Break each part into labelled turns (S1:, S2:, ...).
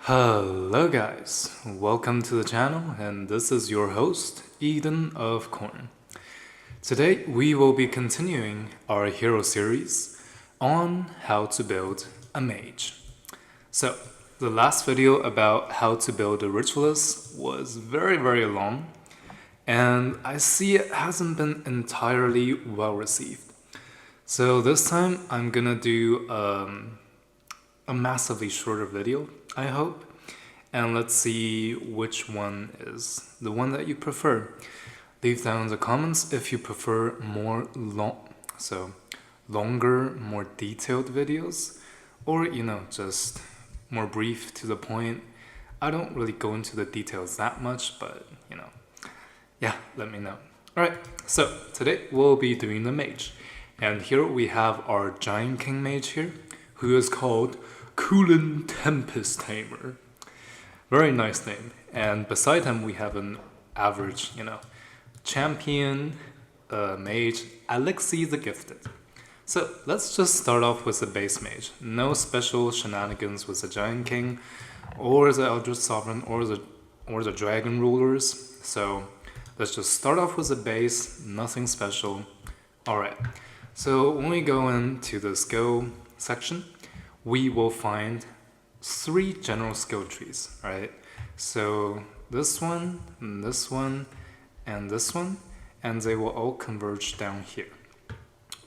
S1: Hello guys, welcome to the channel, and this is your host, Eden of Corn. Today we will be continuing our hero series on how to build a mage. So, the last video about how to build a ritualist was very long, and I see it hasn't been entirely well received. So this time I'm gonna do a massively shorter video, I hope, and let's see which one is the one that you prefer. Leave down in the comments if you prefer longer, more detailed videos, or just more brief to the point. I don't really go into the details that much, but yeah, let me know. Alright, so today we'll be doing the mage, and here we have our Giant King mage here, who is called Cooling Tempest Tamer. Very nice name. And beside him we have an average, champion mage, Alexi the Gifted. So let's just start off with the base mage. No special shenanigans with the Giant King, or the Eldritch Sovereign, or the Dragon Rulers. So let's just start off with the base, nothing special. Alright, so when we go into the skill section, we will find 3 general skill trees, right? So this one, and this one, and this one, and they will all converge down here,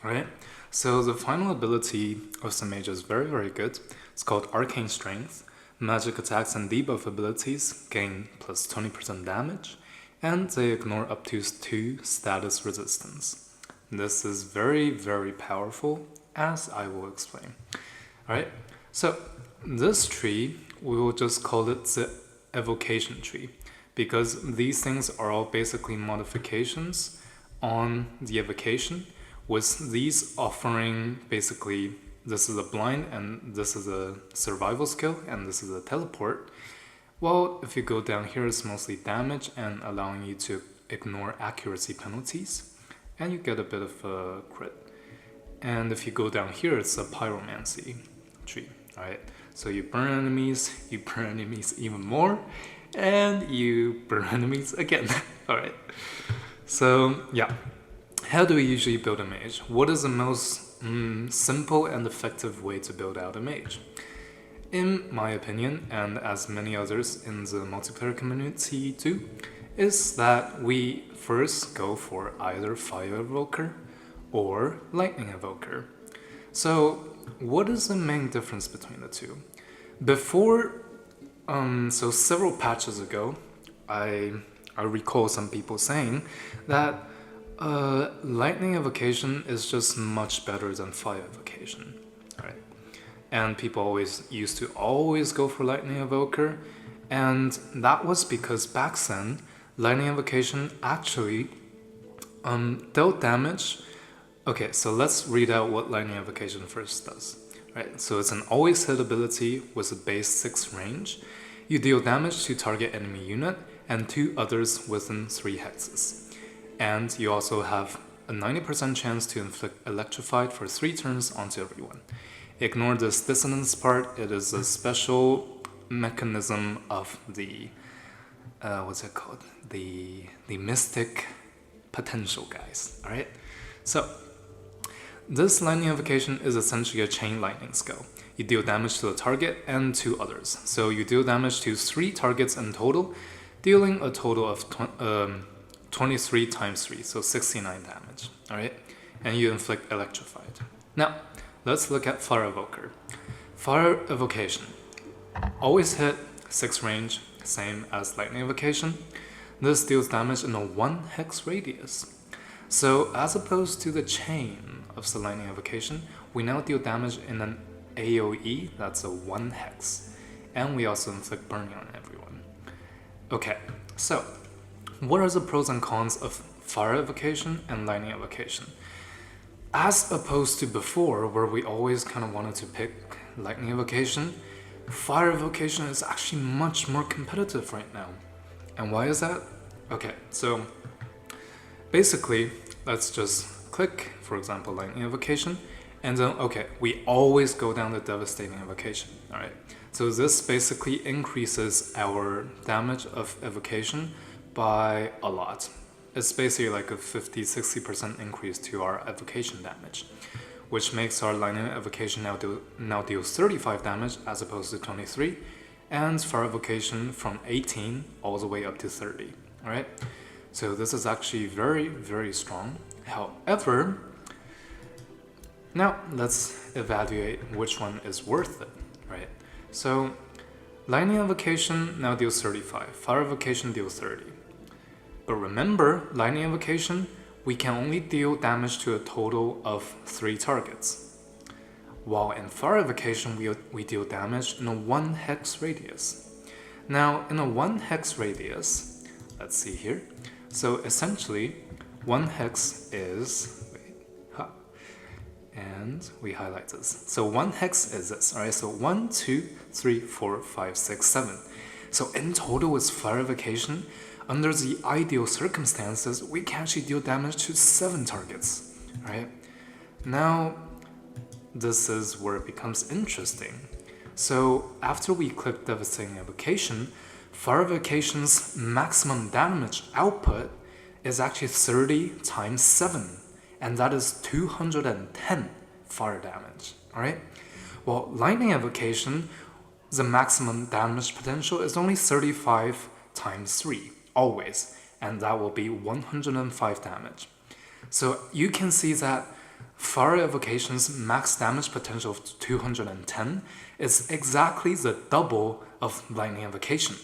S1: right? So the final ability of the mage is very good. It's called Arcane Strength. Magic attacks and debuff abilities gain plus 20% damage, and they ignore up to 2 status resistance. This is very powerful, as I will explain. Alright, so this tree, we will just call it the evocation tree, because these things are all basically modifications on the evocation, with these offering basically, this is a blind, and this is a survival skill, and this is a teleport. Well, if you go down here, it's mostly damage and allowing you to ignore accuracy penalties, and you get a bit of a crit. And if you go down here, it's a pyromancy tree. Alright, so you burn enemies even more, and you burn enemies again. Alright, so yeah, how do we usually build a mage? What is the most simple and effective way to build out a mage? In my opinion, and as many others in the multiplayer community do, is that we first go for either Fire Evoker or Lightning Evoker. So what is the main difference between the two? Before, so several patches ago, I recall some people saying that Lightning Evocation is just much better than Fire Evocation, right? And people always used to go for Lightning Evoker, and that was because back then, Lightning Evocation actually dealt damage. Okay, so let's read out what Lightning Evocation first does. Right, so it's an always hit ability with a base 6 range. You deal damage to target enemy unit and 2 others within 3 hexes. And you also have a 90% chance to inflict electrified for 3 turns onto everyone. Ignore this dissonance part, it is a special mechanism of the, what's it called? The mystic potential guys, alright? So, this lightning evocation is essentially a chain lightning skill. You deal damage to the target and 2 others. So you deal damage to 3 targets in total, dealing a total of 23 times 3, so 69 damage. Alright? And you inflict electrified. Now, let's look at Fire Evoker. Fire Evocation. Always hit, 6 range, same as Lightning Evocation. This deals damage in a 1 hex radius. So as opposed to the chain of the Lightning Evocation, we now deal damage in an AoE, that's a 1 hex. And we also inflict burning on everyone. Okay, so what are the pros and cons of Fire Evocation and Lightning Evocation? As opposed to before, where we always kind of wanted to pick Lightning Evocation, Fire Evocation is actually much more competitive right now. And why is that? Okay, so basically, let's just click, for example, Lightning Evocation, and then, okay, we always go down the Devastating Evocation, alright? So this basically increases our damage of evocation by a lot. It's basically like a 50-60% increase to our evocation damage, which makes our lightning evocation now deals 35 damage as opposed to 23, and fire evocation from 18 all the way up to 30. Alright? So this is actually very, very strong. However, now let's evaluate which one is worth it, right? So lightning evocation now deals 35, fire evocation deals 30. But remember, lightning evocation, we can only deal damage to a total of 3 targets. While in fire evocation, we deal damage in a 1 hex radius. Now, in a 1 hex radius, let's see here. So essentially, 1 hex is, and we highlight this. So 1 hex is this, alright? So 1, 2, 3, 4, 5, 6, 7. So in total with fire evocation, under the ideal circumstances, we can actually deal damage to 7 targets, right? Now, this is where it becomes interesting. So after we click Devastating Evocation, fire evocation's maximum damage output is actually 30 times 7, and that is 210 fire damage, alright? While lightning evocation, the maximum damage potential is only 35 times 3, always, and that will be 105 damage. So you can see that fire evocation's max damage potential of 210 is exactly the double of lightning evocation.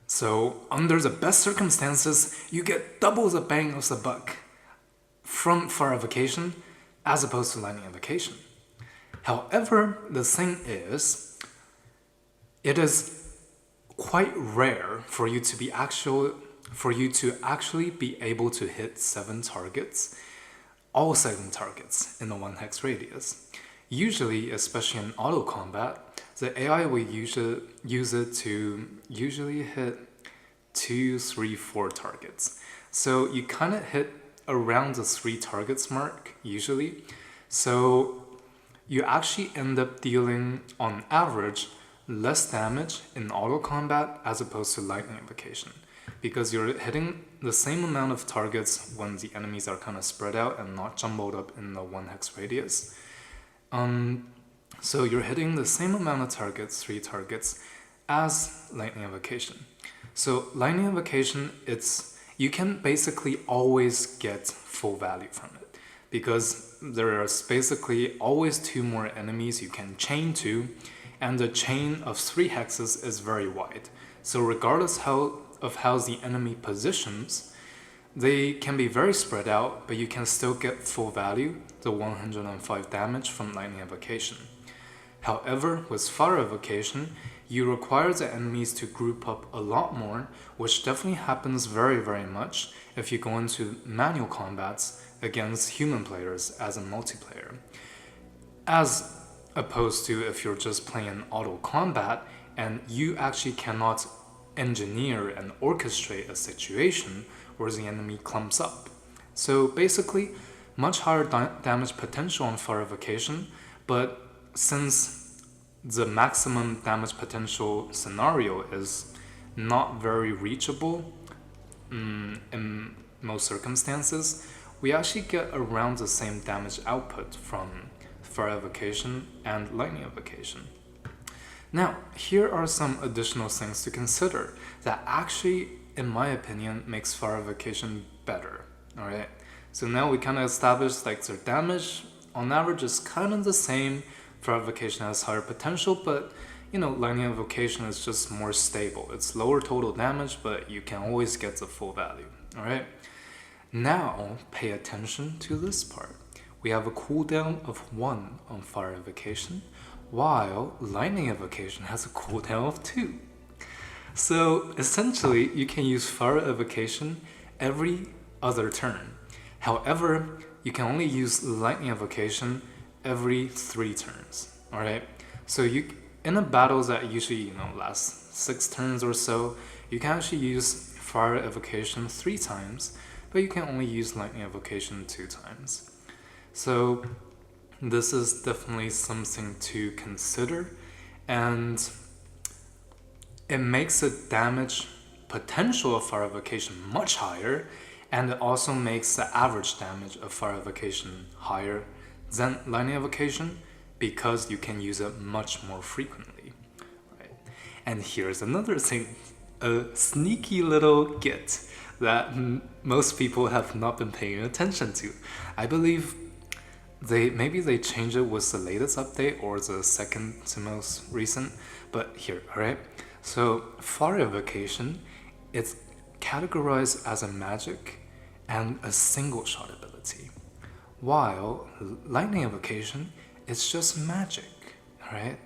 S1: So under the best circumstances, you get double the bang of the buck from fire evocation as opposed to lightning evocation. However, the thing is, it is quite rare for you to actually be able to hit 7 targets, all 7 targets in the 1 hex radius. Usually, especially in auto combat, the AI will use it to usually hit 2, 3, 4 targets. So you kind of hit around the 3 targets mark usually. So you actually end up dealing on average less damage in auto combat as opposed to lightning evocation, because you're hitting the same amount of targets when the enemies are kind of spread out and not jumbled up in the 1 hex radius. So you're hitting the same amount of targets, 3 targets, as lightning evocation. So lightning evocation, you can basically always get full value from it, because there are basically always 2 more enemies you can chain to, and the chain of 3 hexes is very wide. So regardless of how the enemy positions, they can be very spread out, but you can still get full value, the 105 damage from lightning evocation. However, with fire evocation, you require the enemies to group up a lot more, which definitely happens very, very much if you go into manual combats against human players as a multiplayer. As opposed to if you're just playing auto combat and you actually cannot engineer and orchestrate a situation where the enemy clumps up. So basically, much higher damage potential on fire evocation, but since the maximum damage potential scenario is not very reachable in most circumstances, we actually get around the same damage output from fire evocation and lightning evocation. Now, here are some additional things to consider that actually, in my opinion, makes fire evocation better. Alright, so now we kind of established like their damage on average is kind of the same. Fire evocation has higher potential, but lightning evocation is just more stable. It's lower total damage, but you can always get the full value. Alright, now pay attention to this part. We have a cooldown of 1 on fire evocation, while lightning evocation has a cooldown of 2. So essentially, you can use fire evocation every other turn. However, you can only use lightning evocation every 3 turns. Alright? So in a battle that usually lasts 6 turns or so, you can actually use fire evocation 3 times, but you can only use lightning evocation 2 times. So this is definitely something to consider, and it makes the damage potential of fire evocation much higher, and it also makes the average damage of fire evocation higher than lightning evocation because you can use it much more frequently. Right? And here's another thing, a sneaky little get that most people have not been paying attention to. I believe maybe they changed it with the latest update or the second to most recent, but here, alright? So fire evocation, it's categorized as a magic and a single shot ability, while lightning evocation is just magic, alright?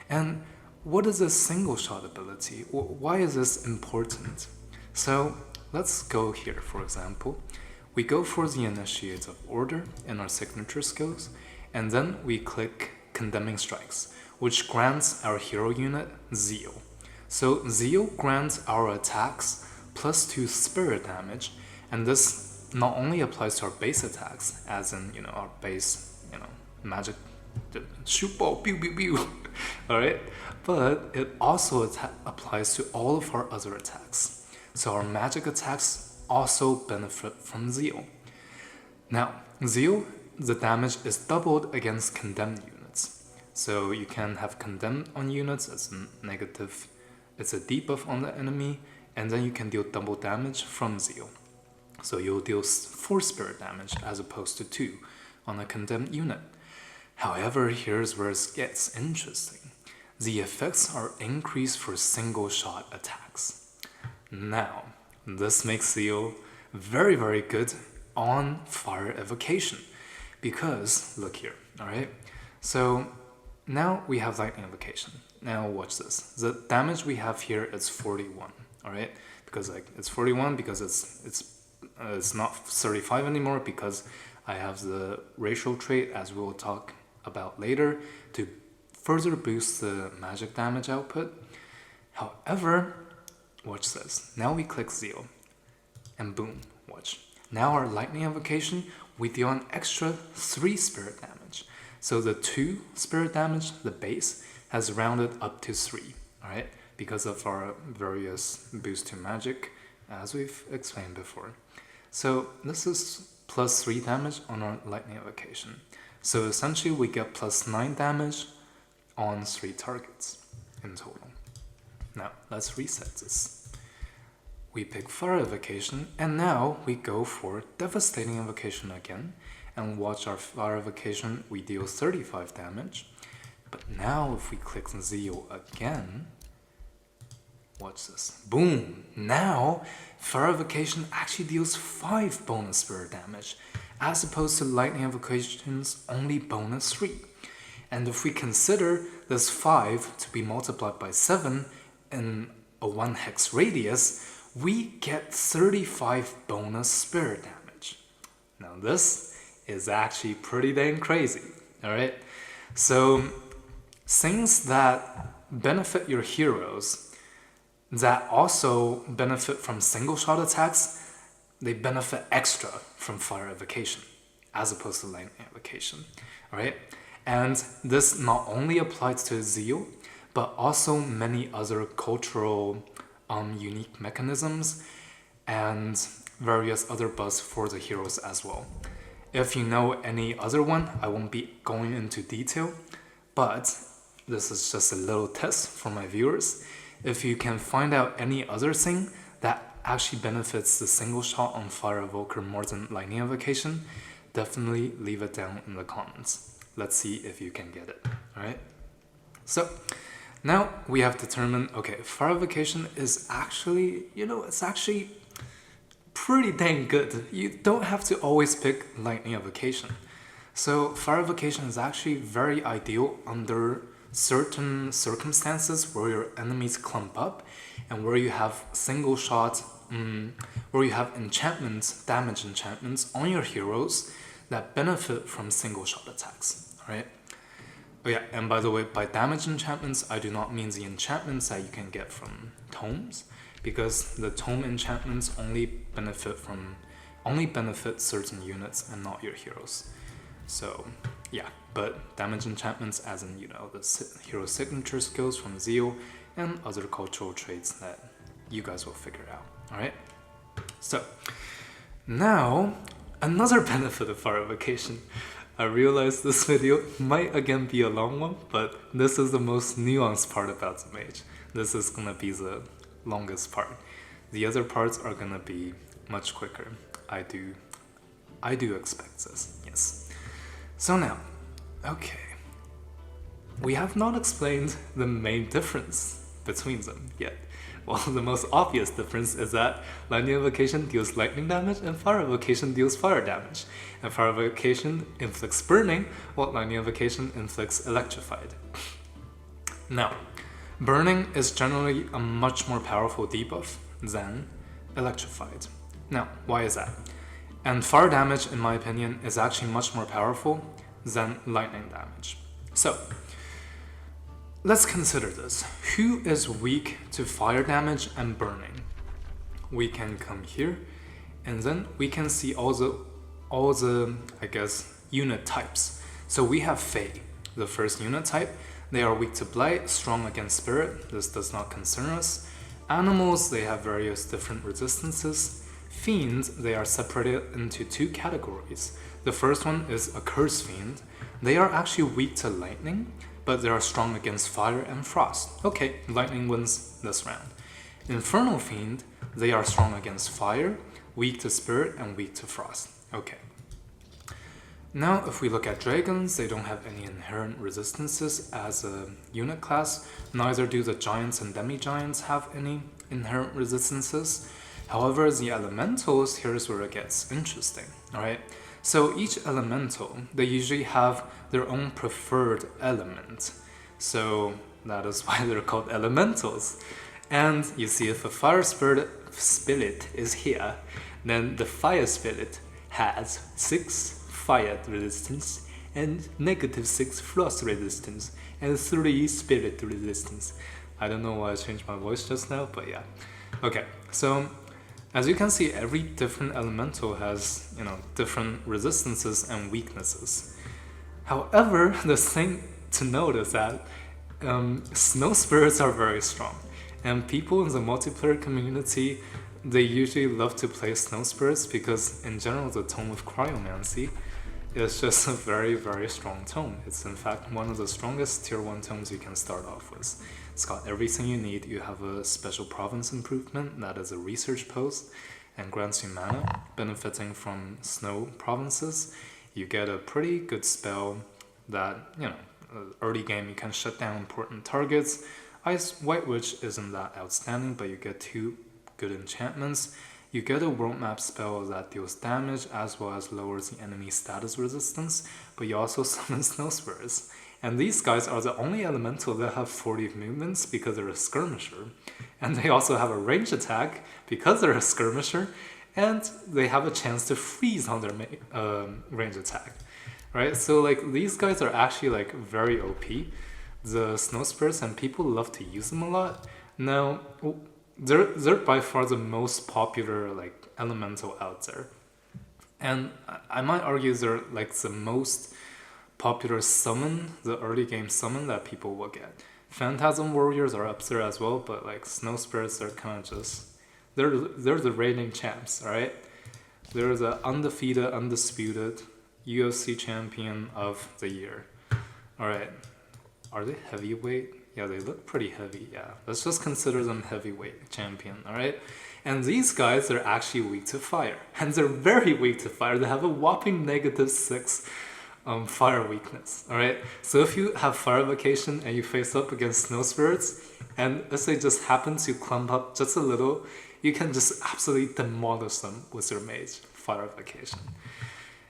S1: And what is a single shot ability? Why is this important? So let's go here, for example. We go for the initiate of order in our signature skills, and then we click condemning strikes, which grants our hero unit Zeal. So Zeal grants our attacks +2 spirit damage, and this not only applies to our base attacks, as in our base magic shoot ball pew pew pew, all right, but it also applies to all of our other attacks. So our magic attacks also benefit from Zeal. Now, Zeal, the damage is doubled against condemned units. So you can have condemned on units as a negative, it's a debuff on the enemy, and then you can deal double damage from Zeal. So you'll deal 4 spirit damage as opposed to 2 on a condemned unit. However, here's where it gets interesting. The effects are increased for single shot attacks. Now, this makes Zeal very, very good on fire evocation because, look here, alright? So now we have lightning evocation. Now watch this. The damage we have here is 41, alright? Because it's 41 because it's not 35 anymore because I have the racial trait, as we will talk about later, to further boost the magic damage output. However, watch this. Now we click Zeal, and boom, watch. Now our lightning evocation, we deal an extra 3 spirit damage. So the 2 spirit damage, the base, has rounded up to 3, alright? Because of our various boost to magic, as we've explained before. So this is +3 damage on our lightning evocation. So essentially we get +9 damage on 3 targets in total. Now let's reset this. We pick fire evocation, and now we go for devastating evocation again, and watch our fire evocation, we deal 35 damage. But now if we click Zeal again, watch this, boom, now fire evocation actually deals 5 bonus spirit damage, as opposed to lightning evocation's only bonus 3. And if we consider this 5 to be multiplied by 7 in a 1 hex radius, we get 35 bonus spirit damage. Now this is actually pretty dang crazy, alright? So things that benefit your heroes, that also benefit from single shot attacks, they benefit extra from fire evocation, as opposed to lightning evocation, alright? And this not only applies to Zeal, but also many other cultural unique mechanisms and various other buffs for the heroes as well. If you know any other one, I won't be going into detail, but this is just a little test for my viewers. If you can find out any other thing that actually benefits the single shot on fire evoker more than lightning evocation, definitely leave it down in the comments. Let's see if you can get it, alright? So now we have determined, okay, fire evocation is actually, it's actually pretty dang good. You don't have to always pick lightning evocation. So fire evocation is actually very ideal under certain circumstances where your enemies clump up and where you have single shot, where you have enchantments, damage enchantments on your heroes that benefit from single shot attacks, right? Oh yeah, and by the way, by damage enchantments, I do not mean the enchantments that you can get from tomes, because the tome enchantments only benefit certain units and not your heroes. So Yeah, but damage enchantments as in, the hero signature skills from Zeal and other cultural traits that you guys will figure out, alright? So, now, another benefit of Fire Vacation. I realize this video might again be a long one, but this is the most nuanced part about the Mage. This is gonna be the longest part. The other parts are gonna be much quicker. I do expect this, yes. So now, okay. We have not explained the main difference between them yet. Well, the most obvious difference is that Lightning Invocation deals lightning damage and Fire Invocation deals fire damage. And Fire Invocation inflicts burning, while Lightning Invocation inflicts electrified. Now, burning is generally a much more powerful debuff than electrified. Now, why is that? And fire damage, in my opinion, is actually much more powerful than lightning damage. So, let's consider this. Who is weak to fire damage and burning? We can come here, and then we can see all the I guess, unit types. So we have Fae, the first unit type. They are weak to blight, strong against spirit. This does not concern us. Animals, they have various different resistances. Fiends, they are separated into two categories. The first one is a curse fiend. They are actually weak to lightning, but they are strong against fire and frost. Okay, lightning wins this round. Infernal Fiend, they are strong against fire, weak to spirit, and weak to frost. Okay. Now, if we look at dragons, they don't have any inherent resistances as a unit class. Neither do the giants and demi-giants have any inherent resistances. However, the elementals, here's where it gets interesting, alright? So each elemental, they usually have their own preferred element. So that is why they're called elementals. And you see, if a fire spirit is here, then the fire spirit has 6 fire resistance and -6 frost resistance and 3 spirit resistance. I don't know why I changed my voice just now, but yeah. Okay, so as you can see, every different elemental has, different resistances and weaknesses. However, the thing to note is that snow spirits are very strong, and people in the multiplayer community, they usually love to play snow spirits because in general the tome of cryomancy is just a very, very strong tome. It's in fact one of the strongest tier 1 tomes you can start off with. It's got everything you need. You have a special province improvement that is a research post and grants you mana, benefiting from snow provinces. You get a pretty good spell that, early game you can shut down important targets. White Witch isn't that outstanding, but you get 2 good enchantments. You get a world map spell that deals damage as well as lowers the enemy status resistance, but you also summon snow spirits. And these guys are the only elemental that have 40 movements because they're a skirmisher. And they also have a range attack because they're a skirmisher, and they have a chance to freeze on their range attack. Right? So these guys are actually very OP. The snow spirits, and people love to use them a lot. Now, they're by far the most popular elemental out there. And I might argue they're the most popular summon, the early game summon that people will get. Phantasm Warriors are up there as well, but Snow Spirits are kind of just, they're the reigning champs, alright? They're the undefeated, undisputed UFC champion of the year. Alright, are they heavyweight? Yeah, they look pretty heavy, yeah. Let's just consider them heavyweight champion, alright? And these guys are actually weak to fire. And they're very weak to fire. They have a whopping -6 fire weakness, alright? So if you have Fire Vacation and you face up against Snow Spirits, and let's say just happen to clump up just a little, you can just absolutely demolish them with your Mage, Fire Vacation.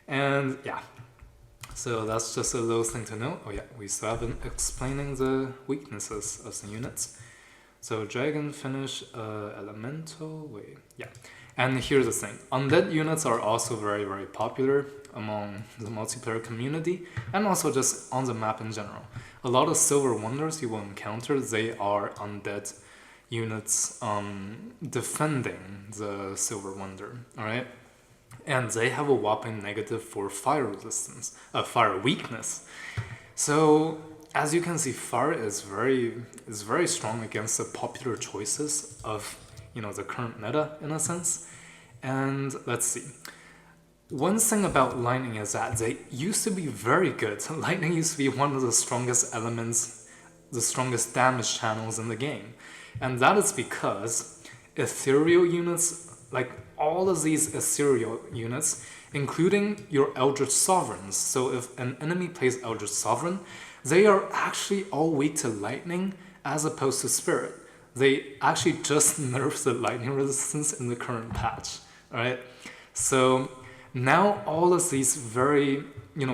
S1: And yeah, so that's just a little thing to know. Oh yeah, we still haven't explaining the weaknesses of the units. So Dragon Finish, Elemental, wait, yeah. And here's the thing, undead units are also very, very popular among the multiplayer community and also just on the map in general. A lot of Silver Wonders you will encounter, they are undead units defending the Silver Wonder, alright? and they have a whopping -4 fire resistance, fire weakness. So as you can see, fire is very strong against the popular choices of the current meta in a sense. And let's see. One thing about lightning is that they used to be very good. Lightning used to be one of the strongest elements, the strongest damage channels in the game. And that is because ethereal units, like all of these ethereal units, including your Eldritch Sovereigns. So if an enemy plays Eldritch Sovereign, they are actually all weak to lightning as opposed to spirit. They actually just nerfed the lightning resistance in the current patch. Alright? So now all of these very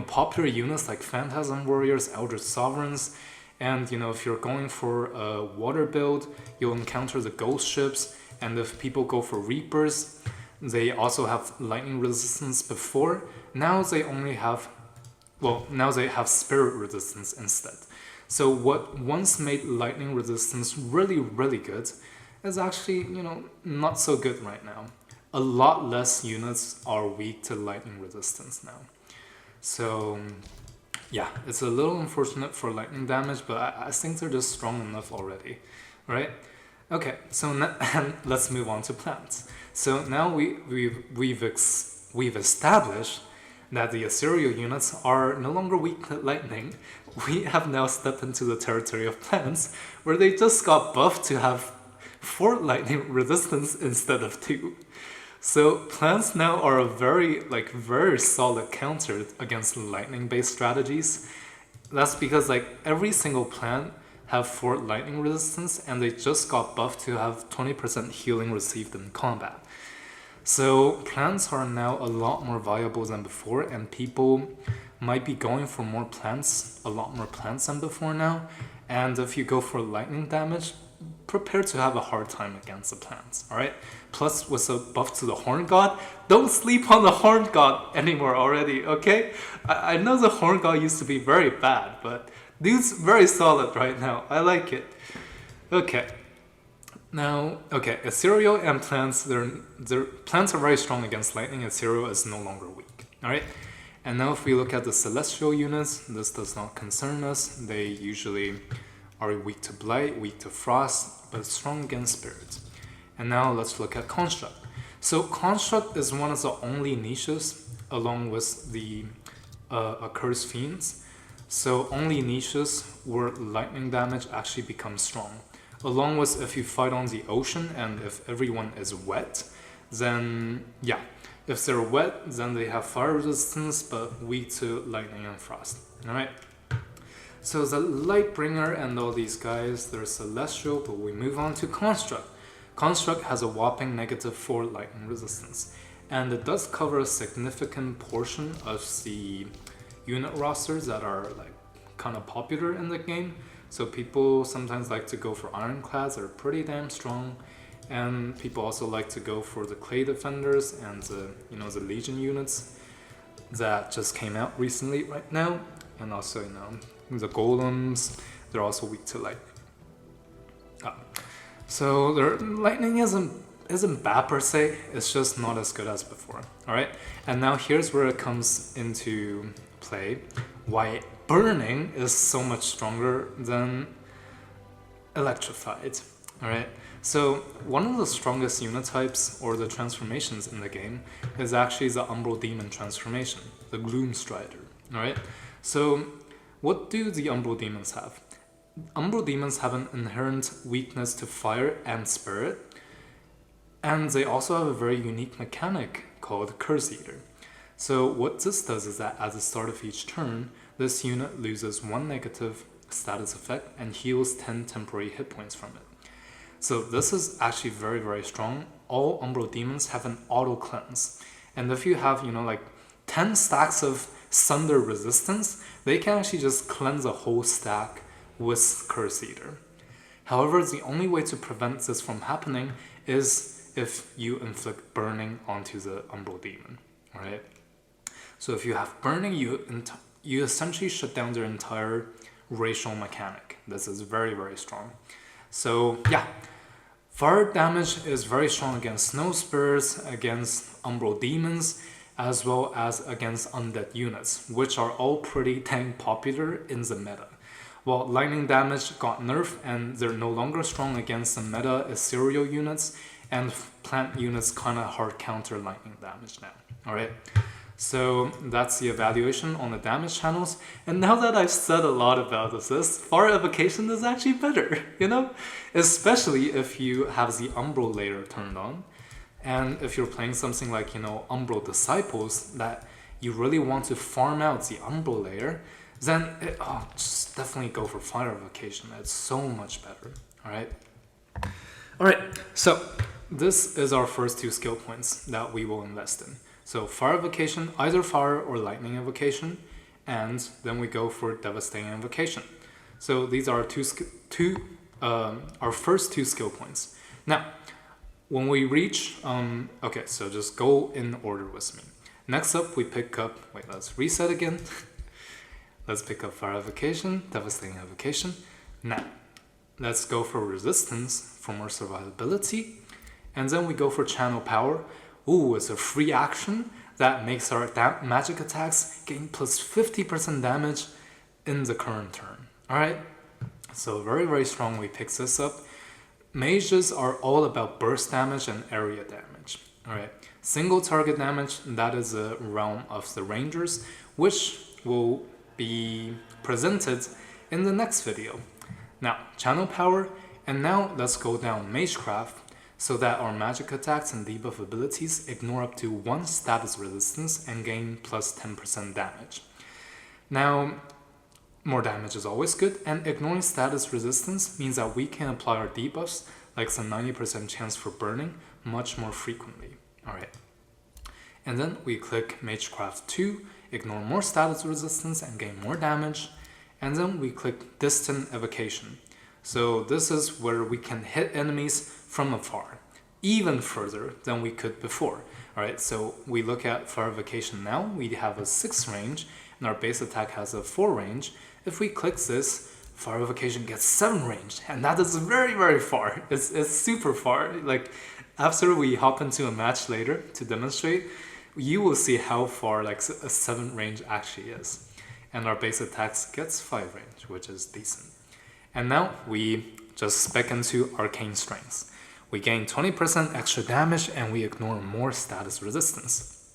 S1: popular units like Phantasm Warriors, Eldritch Sovereigns, and if you're going for a water build, you'll encounter the ghost ships, and if people go for Reapers, they also have lightning resistance before. Now they only have, now they have spirit resistance instead. So what once made lightning resistance really, really good is actually, not so good right now. A lot less units are weak to lightning resistance now. So yeah, it's a little unfortunate for lightning damage, but I think they're just strong enough already, right? Okay, so let's move on to plants. So now we've established that the ethereal units are no longer weak to lightning. We have now stepped into the territory of plants, where they just got buffed to have 4 lightning resistance instead of 2. So plants now are a very solid counter against lightning-based strategies. That's because every single plant have 4 lightning resistance, and they just got buffed to have 20% healing received in combat. So plants are now a lot more viable than before, and people might be going for a lot more plants than before now. And if you go for lightning damage, prepare to have a hard time against the plants, alright? Plus, with a buff to the Horn God, don't sleep on the Horn God anymore already, okay? I know the Horn God used to be very bad, but dude's very solid right now. I like it. Okay. Now, ethereal and plants, plants are very strong against lightning. Ethereal is no longer weak, alright? And now if we look at the celestial units, this does not concern us. They usually are weak to blight, weak to frost, but strong against spirits. And now let's look at construct. So construct is one of the only niches, along with the accursed fiends. So only niches where lightning damage actually becomes strong. Along with if you fight on the ocean and if everyone is wet, then yeah. If they're wet, then they have fire resistance, but weak to lightning and frost. Alright? So the Lightbringer and all these guys, they're celestial, but we move on to Construct. Construct has a whopping -4 lightning resistance, and it does cover a significant portion of the unit rosters that are kind of popular in the game. So people sometimes like to go for Ironclads, they're pretty damn strong, and people also like to go for the Clay Defenders and the Legion units that just came out recently right now, and also the Golems, they're also weak to light. So their lightning isn't bad per se, it's just not as good as before. Alright? And now here's where it comes into play, why burning is so much stronger than electrified. Alright? So one of the strongest unit types or the transformations in the game is actually the Umbral Demon transformation, the Gloom Strider. Alright? So what do the Umbral Demons have? Umbral Demons have an inherent weakness to fire and spirit, and they also have a very unique mechanic called Curse Eater. So what this does is that at the start of each turn, this unit loses 1 negative status effect and heals 10 temporary hit points from it. So this is actually very, very strong. All Umbral Demons have an auto cleanse, and if you have 10 stacks of Sunder resistance, they can actually just cleanse a whole stack with Curse Eater. However, the only way to prevent this from happening is if you inflict burning onto the Umbral Demon, right? So if you have burning, you essentially shut down their entire racial mechanic. This is very, very strong. So yeah, fire damage is very strong against snow spirits, against Umbral Demons, as well as against undead units, which are all pretty dang popular in the meta. While lightning damage got nerfed and they're no longer strong against the meta ethereal units, and plant units kinda hard counter lightning damage now. Alright, so that's the evaluation on the damage channels. And now that I've said a lot about this, fire evocation is actually better, you know? Especially if you have the Umbral layer turned on. And if you're playing something like, you know, Umbral Disciples, that you really want to farm out the Umbral layer, then just definitely go for fire evocation. It's so much better. Alright, so this is our first two skill points that we will invest in. So fire evocation, either fire or lightning evocation, and then we go for devastating evocation. So these are our first two skill points. Now, when we reach, okay, so just go in order with me. Next up, we pick up, wait, let's reset again. Let's pick up fire evocation, devastating evocation. Now, let's go for resistance for more survivability. And then we go for channel power. Ooh, it's a free action that makes our magic attacks gain plus 50% damage in the current turn. Alright, so very, very strongly picks this up. Mages are all about burst damage and area damage. Alright, single target damage, that is the realm of the rangers, which will be presented in the next video. Now, channel power, and now let's go down Magecraft so that our magic attacks and debuff abilities ignore up to 1 status resistance and gain plus 10% damage. Now, more damage is always good, and ignoring status resistance means that we can apply our debuffs, like some 90% chance for burning, much more frequently. Alright. And then we click Magecraft 2, ignore more status resistance and gain more damage. And then we click Distant Evocation. So this is where we can hit enemies from afar, even further than we could before. Alright, so we look at fire evocation now, we have a 6 range, and our base attack has a 4 range. If we click this, fire evocation gets 7 range, and that is very, very far. It's super far. Like, after we hop into a match later to demonstrate, you will see how far like a 7 range actually is. And our base attacks gets 5 range, which is decent. And now we just spec into Arcane Strengths. We gain 20% extra damage and we ignore more status resistance.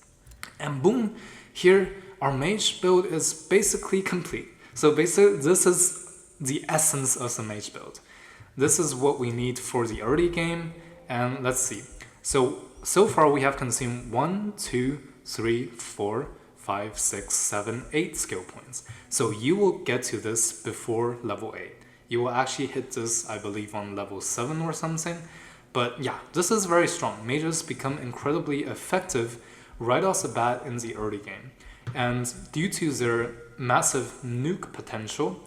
S1: And boom, here our mage build is basically complete. So basically this is the essence of the mage build. This is what we need for the early game, and let's see. So far we have consumed 1, 2, 3, 4, 5, 6, 7, 8 skill points. So you will get to this before level 8. You will actually hit this, I believe, on level 7 or something. But yeah, this is very strong. Mages become incredibly effective right off the bat in the early game. And due to their massive nuke potential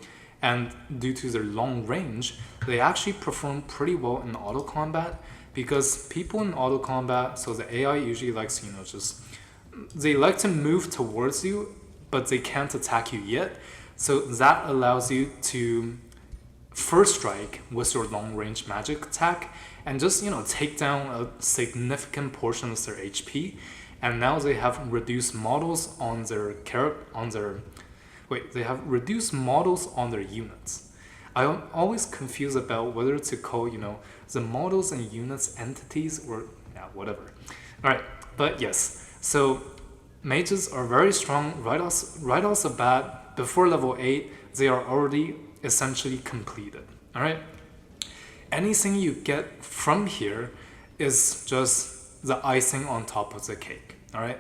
S1: and due to their long range, they actually perform pretty well in auto combat, because people in auto combat, so the AI usually likes, you know, they like to move towards you, but they can't attack you yet. So that allows you to first strike with your long range magic attack and just, you know, take down a significant portion of their HP. And now they have reduced models on their they have reduced models on their units. I'm always confused about whether to call, you know, the models and units entities or yeah, whatever. Alright, but yes, so mages are very strong right off the bat. Before level 8, they are already essentially completed. Alright? Anything you get from here is just the icing on top of the cake. Alright?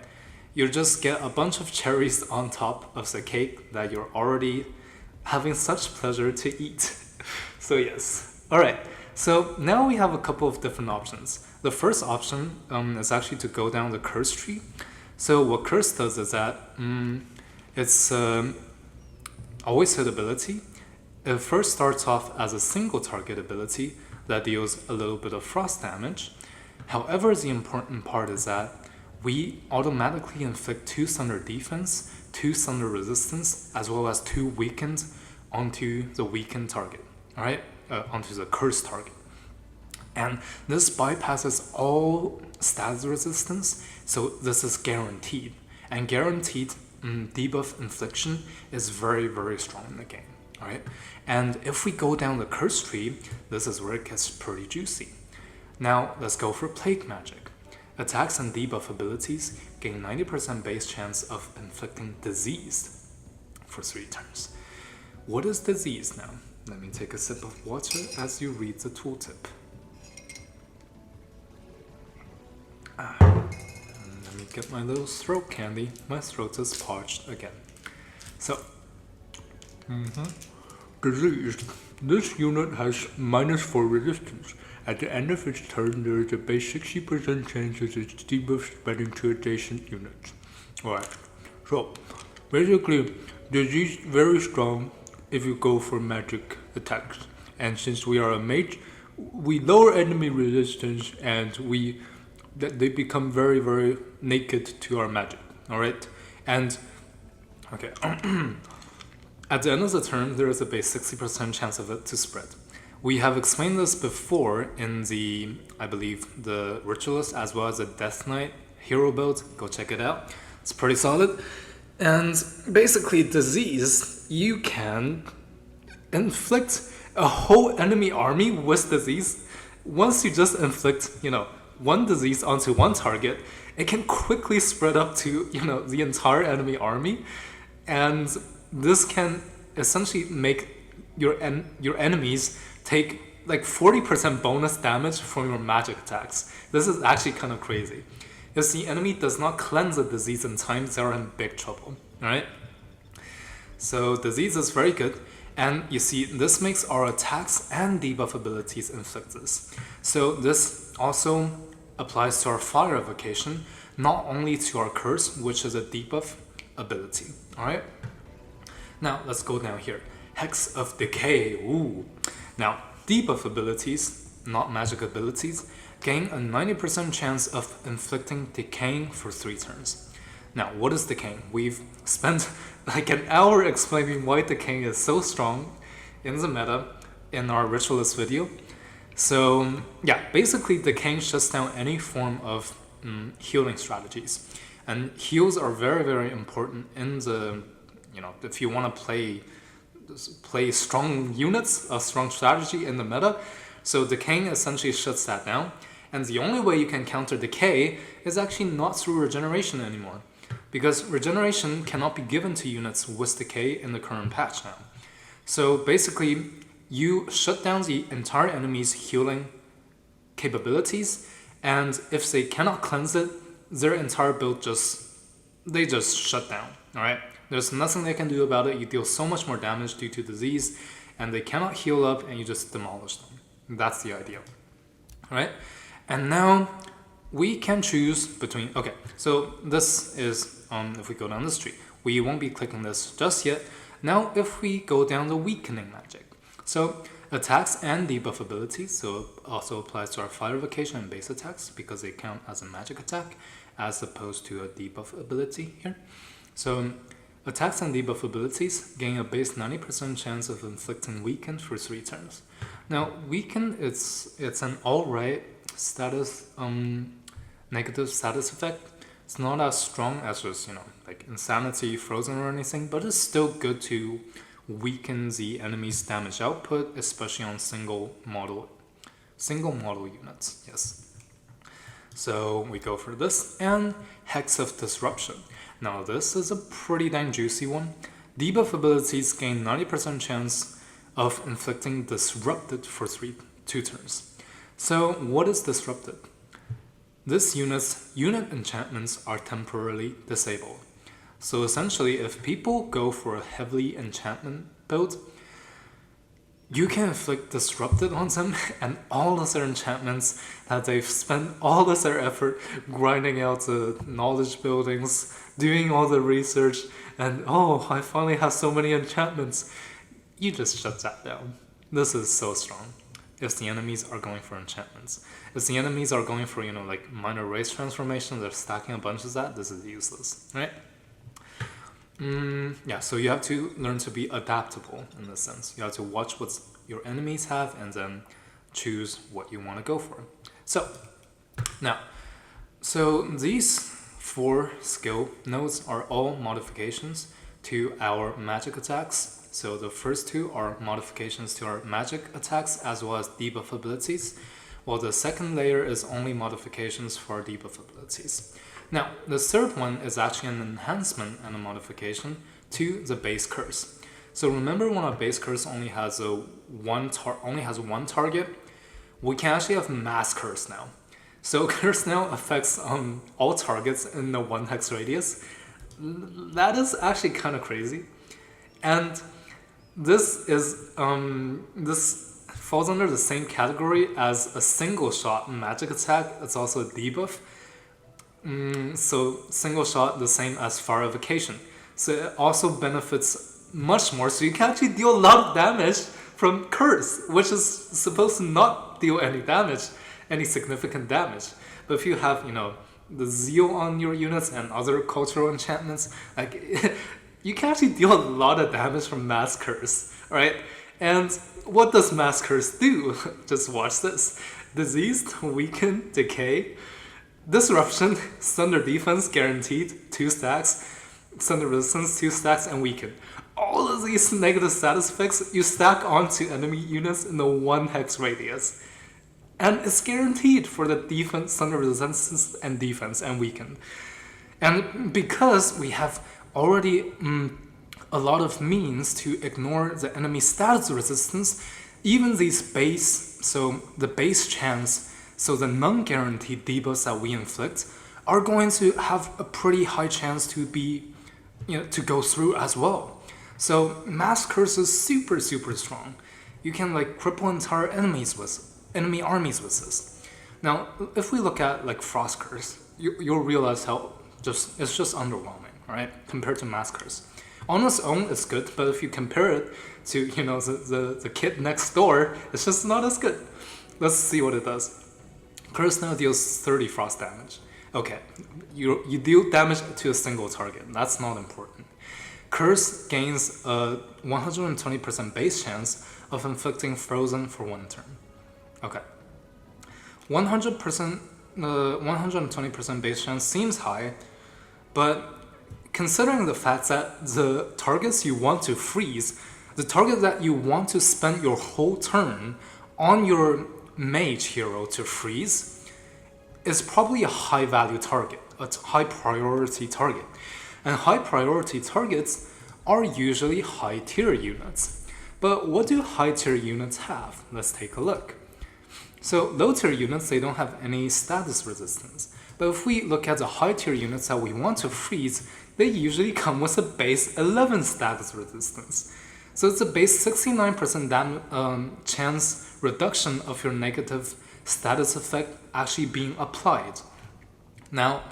S1: You just get a bunch of cherries on top of the cake that you're already having such pleasure to eat. So yes. Alright, so now we have a couple of different options. The first option is actually to go down the curse tree. So what curse does is that it's always hit ability. It first starts off as a single target ability that deals a little bit of frost damage. However, the important part is that we automatically inflict 2 thunder defense, 2 thunder resistance, as well as 2 weakened onto the weakened target, alright? Onto the cursed target. And this bypasses all status resistance, so this is guaranteed. and guaranteed debuff infliction is very, very strong in the game. Alright? And if we go down the curse tree, this is where it gets pretty juicy. Now, let's go for Plague Magic. Attacks and debuff abilities gain 90% base chance of inflicting disease for 3 turns. What is disease now? Let me take a sip of water as you read the tooltip. Let me get my little throat candy. My throat is parched again. So, disease. This unit has -4 resistance. At the end of its turn, there is a base 60% chance of its debuff spreading to adjacent units. Alright, so basically, disease very strong if you go for magic attacks. And since we are a mage, we lower enemy resistance and they become very, very naked to our magic. Alright? And okay. At the end of the turn, there is a base 60% chance of it to spread. We have explained this before in the, I believe, the Ritualist as well as the Death Knight hero build. Go check it out. It's pretty solid. And basically, disease, you can inflict a whole enemy army with disease. Once you just inflict, one disease onto one target, it can quickly spread up to, the entire enemy army. And this can essentially make your enemies take like 40% bonus damage from your magic attacks. This is actually kind of crazy. If the enemy does not cleanse the disease in time, they're in big trouble, right? So disease is very good. And you see, this makes our attacks and debuff abilities inflict this. So this also applies to our fire evocation, not only to our curse, which is a debuff ability, alright? Now, let's go down here. Hex of Decay, ooh. Now, debuff abilities, not magic abilities, gain a 90% chance of inflicting decaying for 3 turns. Now, what is decaying? We've spent like an hour explaining why decaying is so strong in the meta in our Ritualist video. So, yeah, basically decaying shuts down any form of healing strategies. And heals are very, very important in the, if you want to play strong units, a strong strategy in the meta. So decaying essentially shuts that down. And the only way you can counter decay is actually not through regeneration anymore. Because regeneration cannot be given to units with decay in the current patch now. So basically, you shut down the entire enemy's healing capabilities, and if they cannot cleanse it, their entire build just shut down, alright? There's nothing they can do about it. You deal so much more damage due to disease, and they cannot heal up, and you just demolish them. That's the idea, alright? And now, we can choose between, okay, so this is, if we go down this tree, we won't be clicking this just yet. Now, if we go down the weakening magic, so attacks and debuff abilities, so it also applies to our fire evocation and base attacks because they count as a magic attack as opposed to a debuff ability here. So attacks and debuff abilities gain a base 90% chance of inflicting weaken for 3 turns. Now, weaken, it's an alright status, negative status effect. It's not as strong as just, like Insanity, Frozen or anything, but it's still good to weaken the enemy's damage output, especially on single model units, yes. So we go for this, and Hex of Disruption. Now this is a pretty dang juicy one. Debuff abilities gain 90% chance of inflicting Disrupted for 2 turns. So what is Disrupted? This unit enchantments are temporarily disabled. So essentially, if people go for a heavily enchantment build, you can inflict Disrupted on them, and all of their enchantments that they've spent all of their effort grinding out the knowledge buildings, doing all the research, and oh, I finally have so many enchantments. You just shut that down. This is so strong. If the enemies are going for enchantments. If the enemies are going for, like minor race transformation, they're stacking a bunch of that, this is useless, right? Yeah, so you have to learn to be adaptable in this sense. You have to watch what your enemies have and then choose what you want to go for. So, now, these 4 skill nodes are all modifications to our magic attacks. So the first 2 are modifications to our magic attacks as well as debuff abilities, while the second layer is only modifications for our debuff abilities. Now, the third one is actually an enhancement and a modification to the base curse. So remember when a base curse only has one target, we can actually have mass curse now. So curse now affects all targets in the 1 hex radius. That is actually kind of crazy. And this falls under the same category as a single shot magic attack. It's also a debuff. So single shot, the same as fire evocation. So it also benefits much more. So you can actually deal a lot of damage from curse, which is supposed to not deal any damage, any significant damage. But if you have, the zeal on your units and other cultural enchantments, like you can actually deal a lot of damage from mass curse, right? And what does mass curse do? Just watch this. Diseased, weaken, decay, disruption, thunder defense guaranteed 2 stacks, thunder resistance 2 stacks, and weaken. All of these negative status effects you stack onto enemy units in the 1 hex radius. And it's guaranteed for the defense, thunder resistance, and defense, and weaken. And because we have already a lot of means to ignore the enemy status resistance, even these base, so the base chance, so the non-guaranteed debuffs that we inflict, are going to have a pretty high chance to be, to go through as well. So mass curse is super strong. You can cripple entire enemy armies with this. Now, if we look at Frost curse, you'll realize how it's just underwhelming, right? Compared to mass curse. On its own, it's good, but if you compare it to the kid next door, it's just not as good. Let's see what it does. Curse now deals 30 frost damage. Okay, you deal damage to a single target. That's not important. Curse gains a 120% base chance of inflicting frozen for 1 turn. Okay. 120% base chance seems high, but considering the fact that the targets you want to freeze, the target that you want to spend your whole turn on your mage hero to freeze, is probably a high value target, a high priority target. And high priority targets are usually high tier units. But what do high tier units have? Let's take a look. So low tier units, they don't have any status resistance. But if we look at the high tier units that we want to freeze, they usually come with a base 11 status resistance. So it's a base 69% chance reduction of your negative status effect actually being applied. Now,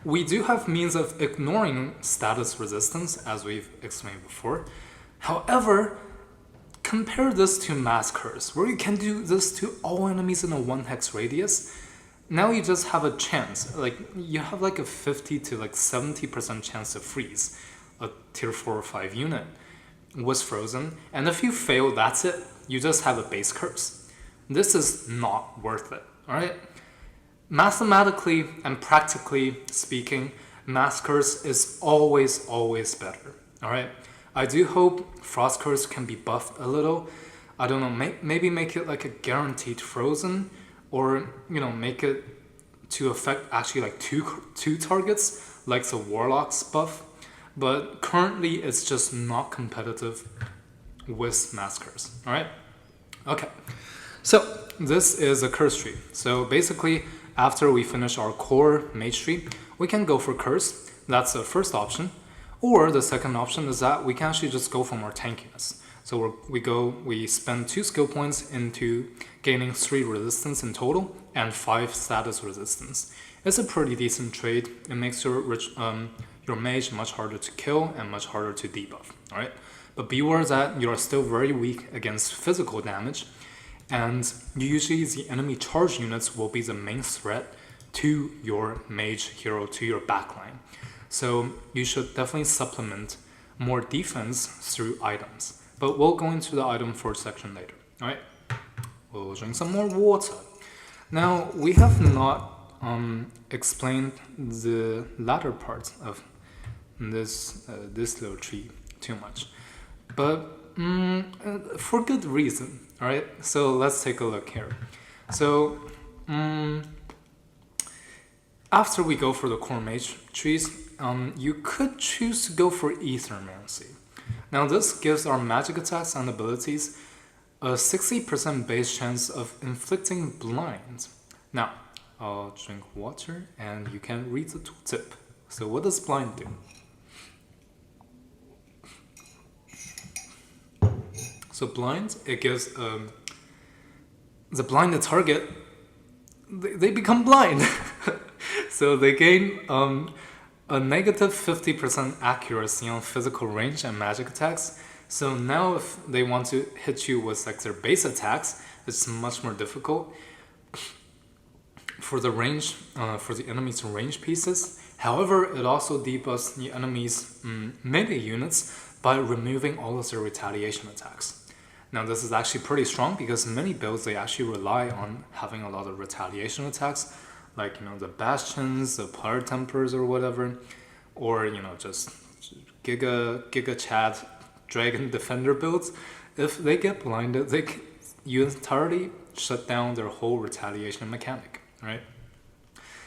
S1: we do have means of ignoring status resistance, as we've explained before. However, compare this to mass curse, where you can do this to all enemies in a 1 hex radius. Now you just have a chance, you have a 50 to 70% chance to freeze a tier 4 or 5 unit was frozen, and if you fail, that's it. You just have a base curse. This is not worth it, alright? Mathematically and practically speaking, mass curse is always better, alright? I do hope frost curse can be buffed a little. I don't know, maybe make it a guaranteed frozen, or make it to affect actually two targets, like the warlock's buff. But currently it's just not competitive with mass curse. Alright? Okay. So this is a curse tree. So basically, after we finish our core mage tree, we can go for curse. That's the first option. Or the second option is that we can actually just go for more tankiness. So we spend 2 skill points into gaining 3 resistance in total and 5 status resistance. It's a pretty decent trade. It makes your mage much harder to kill and much harder to debuff. Alright? But beware that you are still very weak against physical damage, and usually the enemy charge units will be the main threat to your mage hero, to your backline. So you should definitely supplement more defense through items. But we'll go into the item for section later. Alright? We'll drink some more water. Now, we have not explain the latter part of this little tree too much, but for good reason. All right, so let's take a look here. So after we go for the core mage trees, you could choose to go for Ethermancy. Now this gives our magic attacks and abilities a 60% base chance of inflicting blind. Now, I'll drink water and you can read the tooltip. So what does blind do? So blind, it gives the blinded target, they become blind. So they gain a negative 50% accuracy on physical range and magic attacks. So now if they want to hit you with like their base attacks, it's much more difficult for the range, for the enemy's range pieces. However, it also debuffs the enemy's melee units by removing all of their retaliation attacks. Now this is actually pretty strong because many builds, they actually rely on having a lot of retaliation attacks, like, you know, the Bastions, the Pyre Tempers or whatever, or, you know, just Giga Chad Dragon Defender builds. If they get blinded, they can, you entirely shut down their whole retaliation mechanic, right?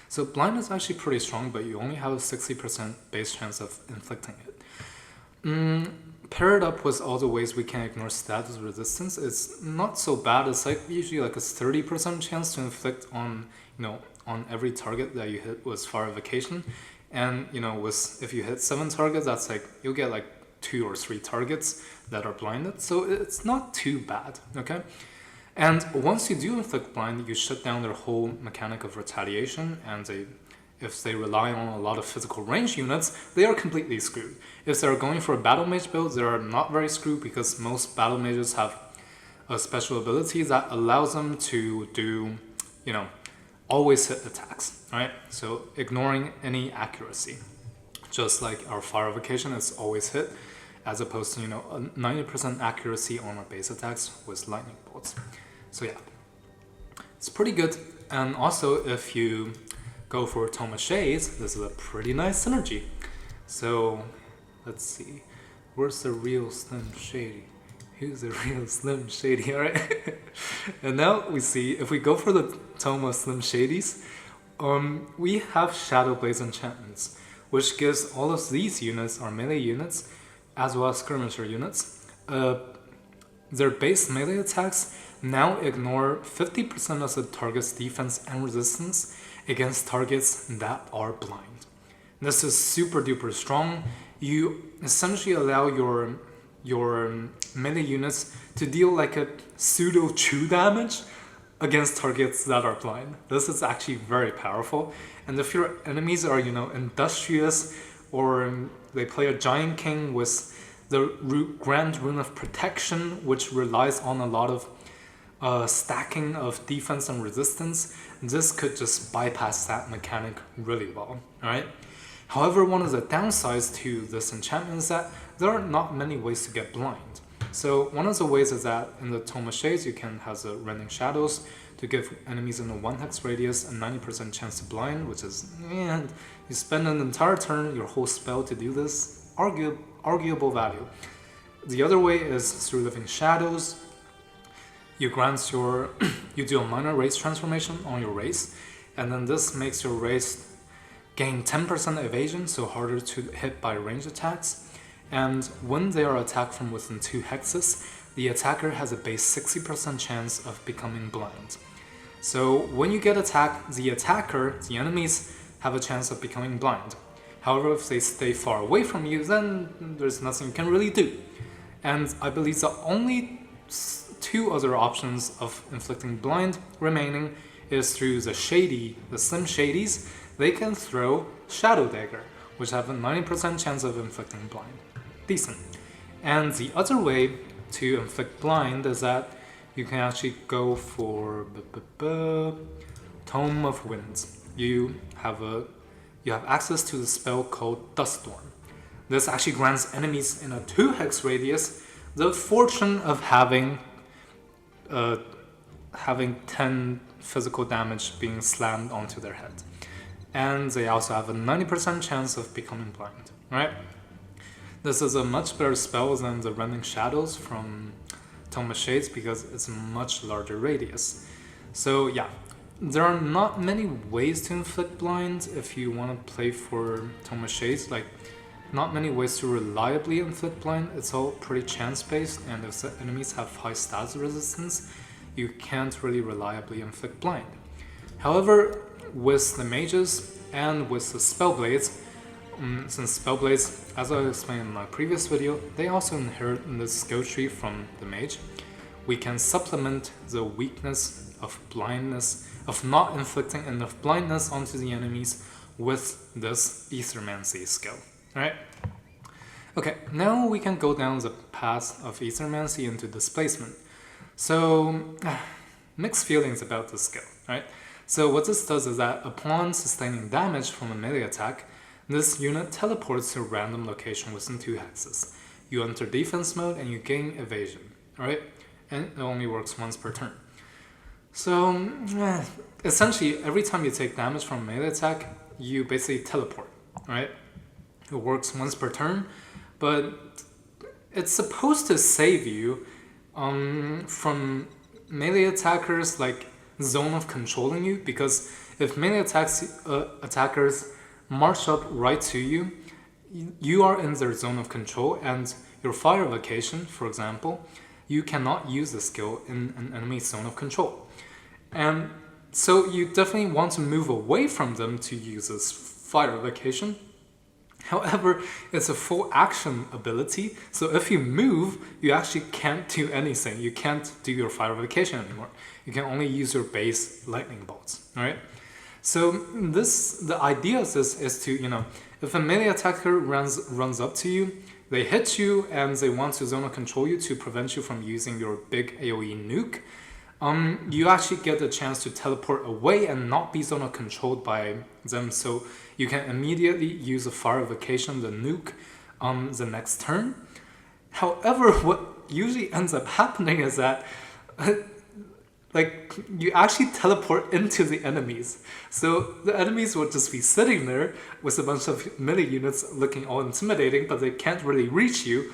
S1: So blind is actually pretty strong, but you only have a 60% base chance of inflicting it. Paired up with all the ways we can ignore status resistance, it's not so bad. It's like usually like a 30% chance to inflict on, you know, on every target that you hit with Farification. And, you know, with if you hit 7 targets, that's like you'll get like 2 or 3 targets that are blinded. So it's not too bad, okay? And once you do inflict blind, you shut down their whole mechanic of retaliation, and if they rely on a lot of physical range units, they are completely screwed. If they're going for a battle mage build, they are not very screwed because most battle mages have a special ability that allows them to do, you know, always hit attacks, right? So ignoring any accuracy. Just like our Farification is always hit, as opposed to, you know, a 90% accuracy on our base attacks with lightning bolts. So yeah, it's pretty good. And also if you go for Tome of Shades, this is a pretty nice synergy. So let's see, where's the real Slim Shady? Who's the real Slim Shady? Alright. And now we see, if we go for the Tome of Slim Shadies, we have Shadow Blaze enchantments, which gives all of these units, our melee units, as well as skirmisher units, their base melee attacks now ignore 50% of the target's defense and resistance against targets that are blind. This is super duper strong. You essentially allow your melee units to deal like a pseudo chew damage against targets that are blind. This is actually very powerful. And if your enemies are, you know, industrious, or they play a Giant King with the Grand Rune of Protection, which relies on a lot of stacking of defense and resistance, this could just bypass that mechanic really well, alright? However, one of the downsides to this enchantment is that there are not many ways to get blind. So one of the ways is that in the Tome of Shades, you can have the Rending Shadows to give enemies in a 1 hex radius a 90% chance to blind, which is, man, you spend an entire turn, your whole spell to do this, arguable value. The other way is through Living Shadows. You grant you do a minor race transformation on your race, and then this makes your race gain 10% evasion, so harder to hit by range attacks. And when they are attacked from within 2 hexes, the attacker has a base 60% chance of becoming blind. So when you get attacked, the attacker, the enemies, have a chance of becoming blind. However, if they stay far away from you, then there's nothing you can really do. And I believe the only 2 other options of inflicting blind remaining is through the Slim Shadies. They can throw Shadow Dagger, which have a 90% chance of inflicting blind. Decent. And the other way to inflict blind is that you can actually go for Tome of Winds. You have access to the spell called Dust Storm. This actually grants enemies in a 2 hex radius the fortune of having having 10 physical damage being slammed onto their head. And they also have a 90% chance of becoming blind, right? This is a much better spell than the Rending Shadows from Tome of Shades because it's a much larger radius. So yeah, there are not many ways to inflict blind if you want to play for Tome of Shades. Like, not many ways to reliably inflict blind. It's all pretty chance-based, and if the enemies have high stats resistance, you can't really reliably inflict blind. However, with the mages and with the spellblades, since spellblades, as I explained in my previous video, they also inherit the skill tree from the mage, we can supplement the weakness of blindness, of not inflicting enough blindness onto the enemies with this Ethermancy skill, right? Okay, now we can go down the path of Ethermancy into Displacement. So, mixed feelings about this skill, right? So what this does is that upon sustaining damage from a melee attack, this unit teleports to a random location within 2 hexes. You enter defense mode and you gain evasion, alright? And it only works once per turn. So, essentially, every time you take damage from a melee attack, you basically teleport, right? It works once per turn, but it's supposed to save you from melee attackers like zone of controlling you, because if melee attackers march up right to you, you are in their zone of control, and your fire evocation, for example, you cannot use the skill in an enemy's zone of control. And so you definitely want to move away from them to use this fire evocation. However, it's a full action ability, so if you move, you actually can't do anything. You can't do your fire evocation anymore. You can only use your base lightning bolts, alright? So the idea of this is to, if a melee attacker runs up to you, they hit you and they want to zone of control you to prevent you from using your big AoE nuke, you actually get a chance to teleport away and not be zone of controlled by them, so you can immediately use a fire evocation, the nuke, the next turn. However, what usually ends up happening is that like, you actually teleport into the enemies. So the enemies will just be sitting there with a bunch of melee units looking all intimidating, but they can't really reach you.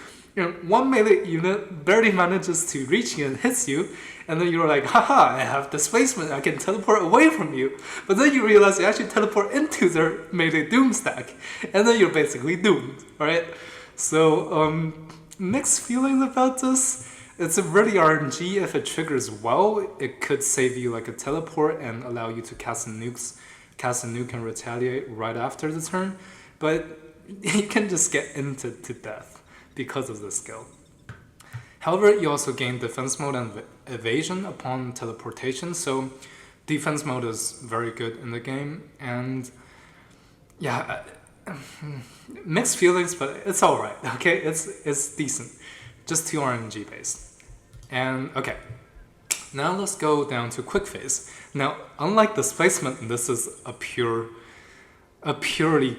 S1: One melee unit barely manages to reach you and hits you, and then you're like, haha, I have displacement, I can teleport away from you. But then you realize you actually teleport into their melee doom stack, and then you're basically doomed, alright? So, mixed feelings about this. It's a really RNG. If it triggers well, it could save you like a teleport and allow you to cast a nuke and retaliate right after the turn. But you can just get into death because of this skill. However, you also gain defense mode and evasion upon teleportation, so defense mode is very good in the game, and yeah, mixed feelings, but it's alright, okay? It's decent, just too RNG based. And okay, now let's go down to quick phase. Now, unlike Displacement, this is a purely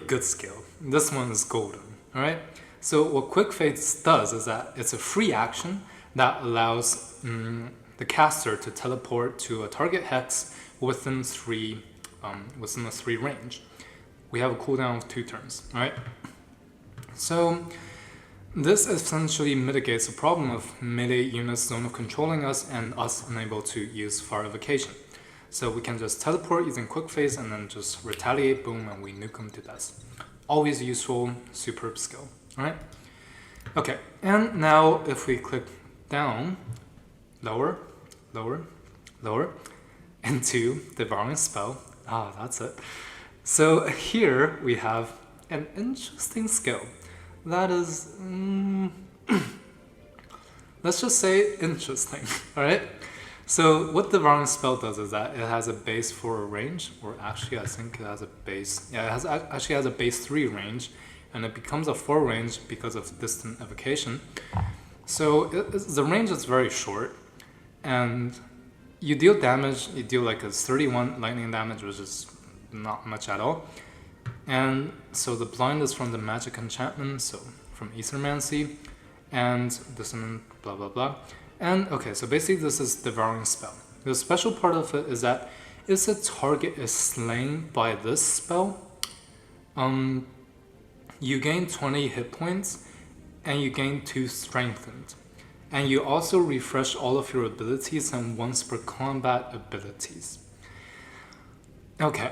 S1: good skill. This one is golden, alright? So what quick phase does is that it's a free action that allows the caster to teleport to a target hex within a 3 range. We have a cooldown of 2 turns, alright? So this essentially mitigates the problem of melee units zone of controlling us and us unable to use fire evocation. So we can just teleport using quick phase and then just retaliate, boom, and we nuke them to death. Always useful, superb skill, alright? Okay, and now if we click down, lower, into Devouring spell, that's it. So here we have an interesting skill. That is, let's just say interesting, alright? So what the Devouring spell does is that it has a base 4 range, or actually I think it has a base, actually has a base 3 range, and it becomes a 4 range because of distant evocation. So the range is very short, and you deal damage, you deal like a 31 lightning damage, which is not much at all. And so the blind is from the magic enchantment, so from Ethermancy, and dissonant, blah blah blah. And okay, so basically this is Devouring spell. The special part of it is that if the target is slain by this spell, you gain 20 hit points and you gain 2 strengthened. And you also refresh all of your abilities and once per combat abilities. Okay.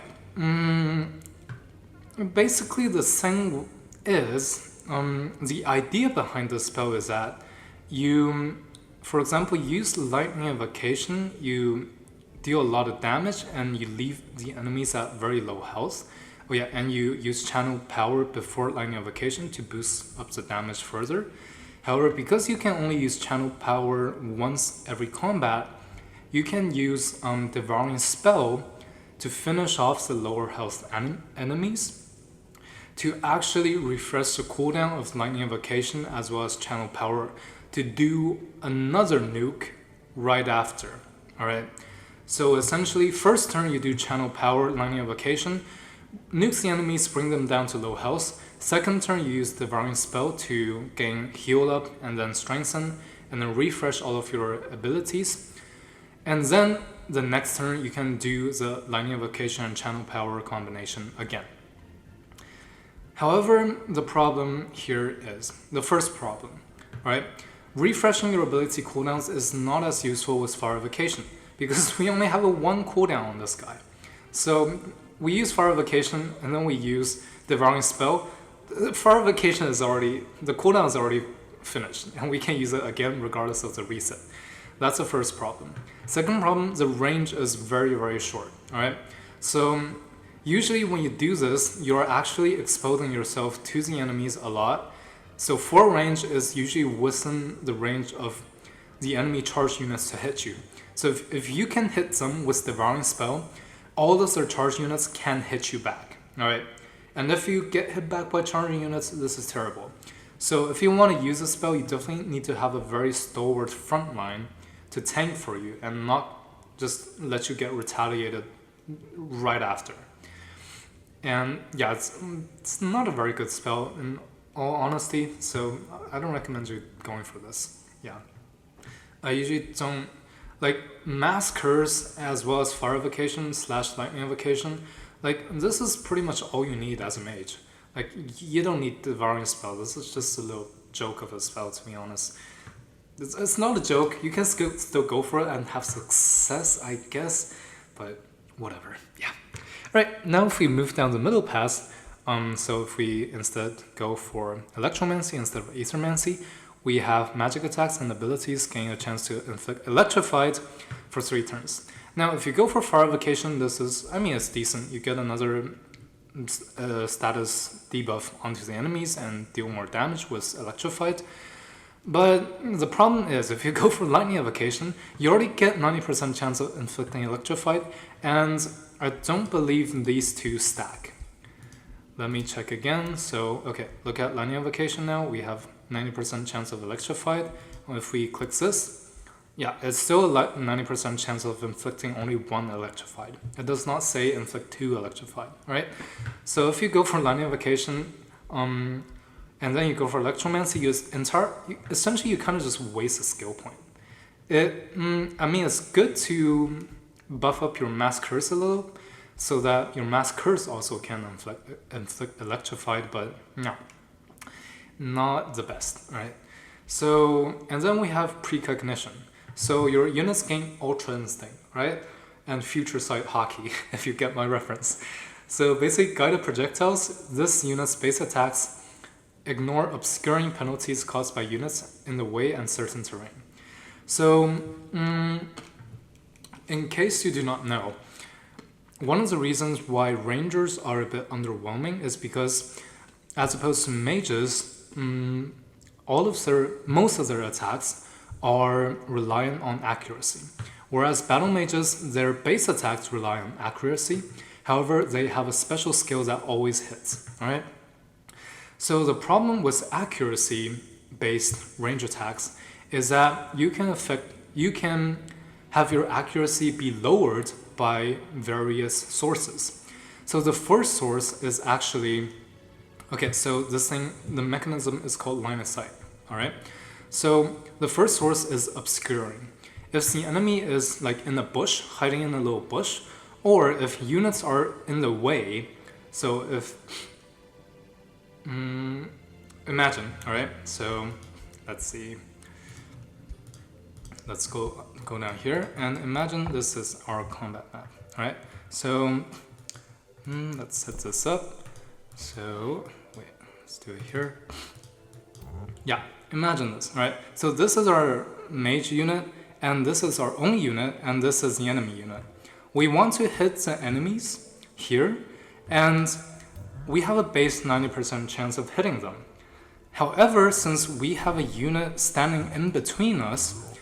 S1: Basically the thing is, the idea behind this spell is that you, for example, use Lightning Evocation, you deal a lot of damage and you leave the enemies at very low health. Oh yeah, and you use Channel Power before Lightning Evocation to boost up the damage further. However, because you can only use Channel Power once every combat, you can use Devouring spell to finish off the lower health enemies, to actually refresh the cooldown of Lightning Evocation as well as Channel Power to do another nuke right after. Alright, so essentially first turn you do Channel Power, Lightning Evocation, nukes the enemies, bring them down to low health. Second turn you use Devouring spell to gain heal up and then strengthen and then refresh all of your abilities. And then the next turn you can do the Lightning Evocation and Channel Power combination again. However, the problem here is, the first problem, right? Refreshing your ability cooldowns is not as useful with Fire Evocation because we only have a 1 cooldown on this guy. So we use Fire Evocation and then we use Devouring spell. Fire Evocation is already, the cooldown is already finished and we can use it again regardless of the reset. That's the first problem. Second problem, the range is very, very short, alright? So usually when you do this, you're actually exposing yourself to the enemies a lot. So 4 range is usually within the range of the enemy charge units to hit you. So if you can hit them with Devouring spell, all of their charge units can hit you back, alright? And if you get hit back by charging units, this is terrible. So if you want to use a spell, you definitely need to have a very stalwart front line to tank for you and not just let you get retaliated right after. And yeah, it's not a very good spell in all honesty, so I don't recommend you going for this. Yeah, I usually don't like Mass Curse as well as Fire Evocation / Lightning Evocation. Like this is pretty much all you need as a mage. Like you don't need Devouring spell. This is just a little joke of a spell, to be honest. It's not a joke. You can still go for it and have success, I guess, but whatever. Yeah. Right, now if we move down the middle path, so if we instead go for Electromancy instead of Ethermancy, we have magic attacks and abilities gaining a chance to inflict Electrified for 3 turns. Now if you go for Fire Evocation, this is, I mean, it's decent. You get another status debuff onto the enemies and deal more damage with Electrified. But the problem is, if you go for Lightning Evocation, you already get 90% chance of inflicting Electrified, and I don't believe these two stack. Let me check again. So, okay, look at Lightning Evocation now. We have 90% chance of Electrified. If we click this, yeah, it's still a 90% chance of inflicting only 1 Electrified. It does not say inflict 2 Electrified, right? So if you go for Lightning Evocation, and then you go for Electromancy, essentially you kind of just waste a skill point. I mean, it's good to buff up your Mass Curse a little, so that your Mass Curse also can inflict Electrified, but no, not the best, right? So, and then we have Precognition. So your units gain Ultra Instinct, right? And Future Sight Hockey, if you get my reference. So basically, Guided Projectiles, this unit's base attacks ignore obscuring penalties caused by units in the way and certain terrain. So, in case you do not know, one of the reasons why Rangers are a bit underwhelming is because, as opposed to Mages, most of their attacks are reliant on accuracy. Whereas Battle Mages, their base attacks rely on accuracy. However, they have a special skill that always hits, alright? So the problem with accuracy-based range attacks is that you can have your accuracy be lowered by various sources. So the first source is actually, okay, so the mechanism is called line of sight, all right? So the first source is obscuring. if the enemy is like in a bush, hiding in a little bush, or if units are in the way. So if, imagine, all right, so let's see, let's go down here and imagine this is our combat map, all right? So let's set this up. So wait, let's do it here. Yeah, imagine this, right? So this is our mage unit, and this is our own unit, and this is the enemy unit. We want to hit the enemies here, and we have a base 90% chance of hitting them. However, since we have a unit standing in between us,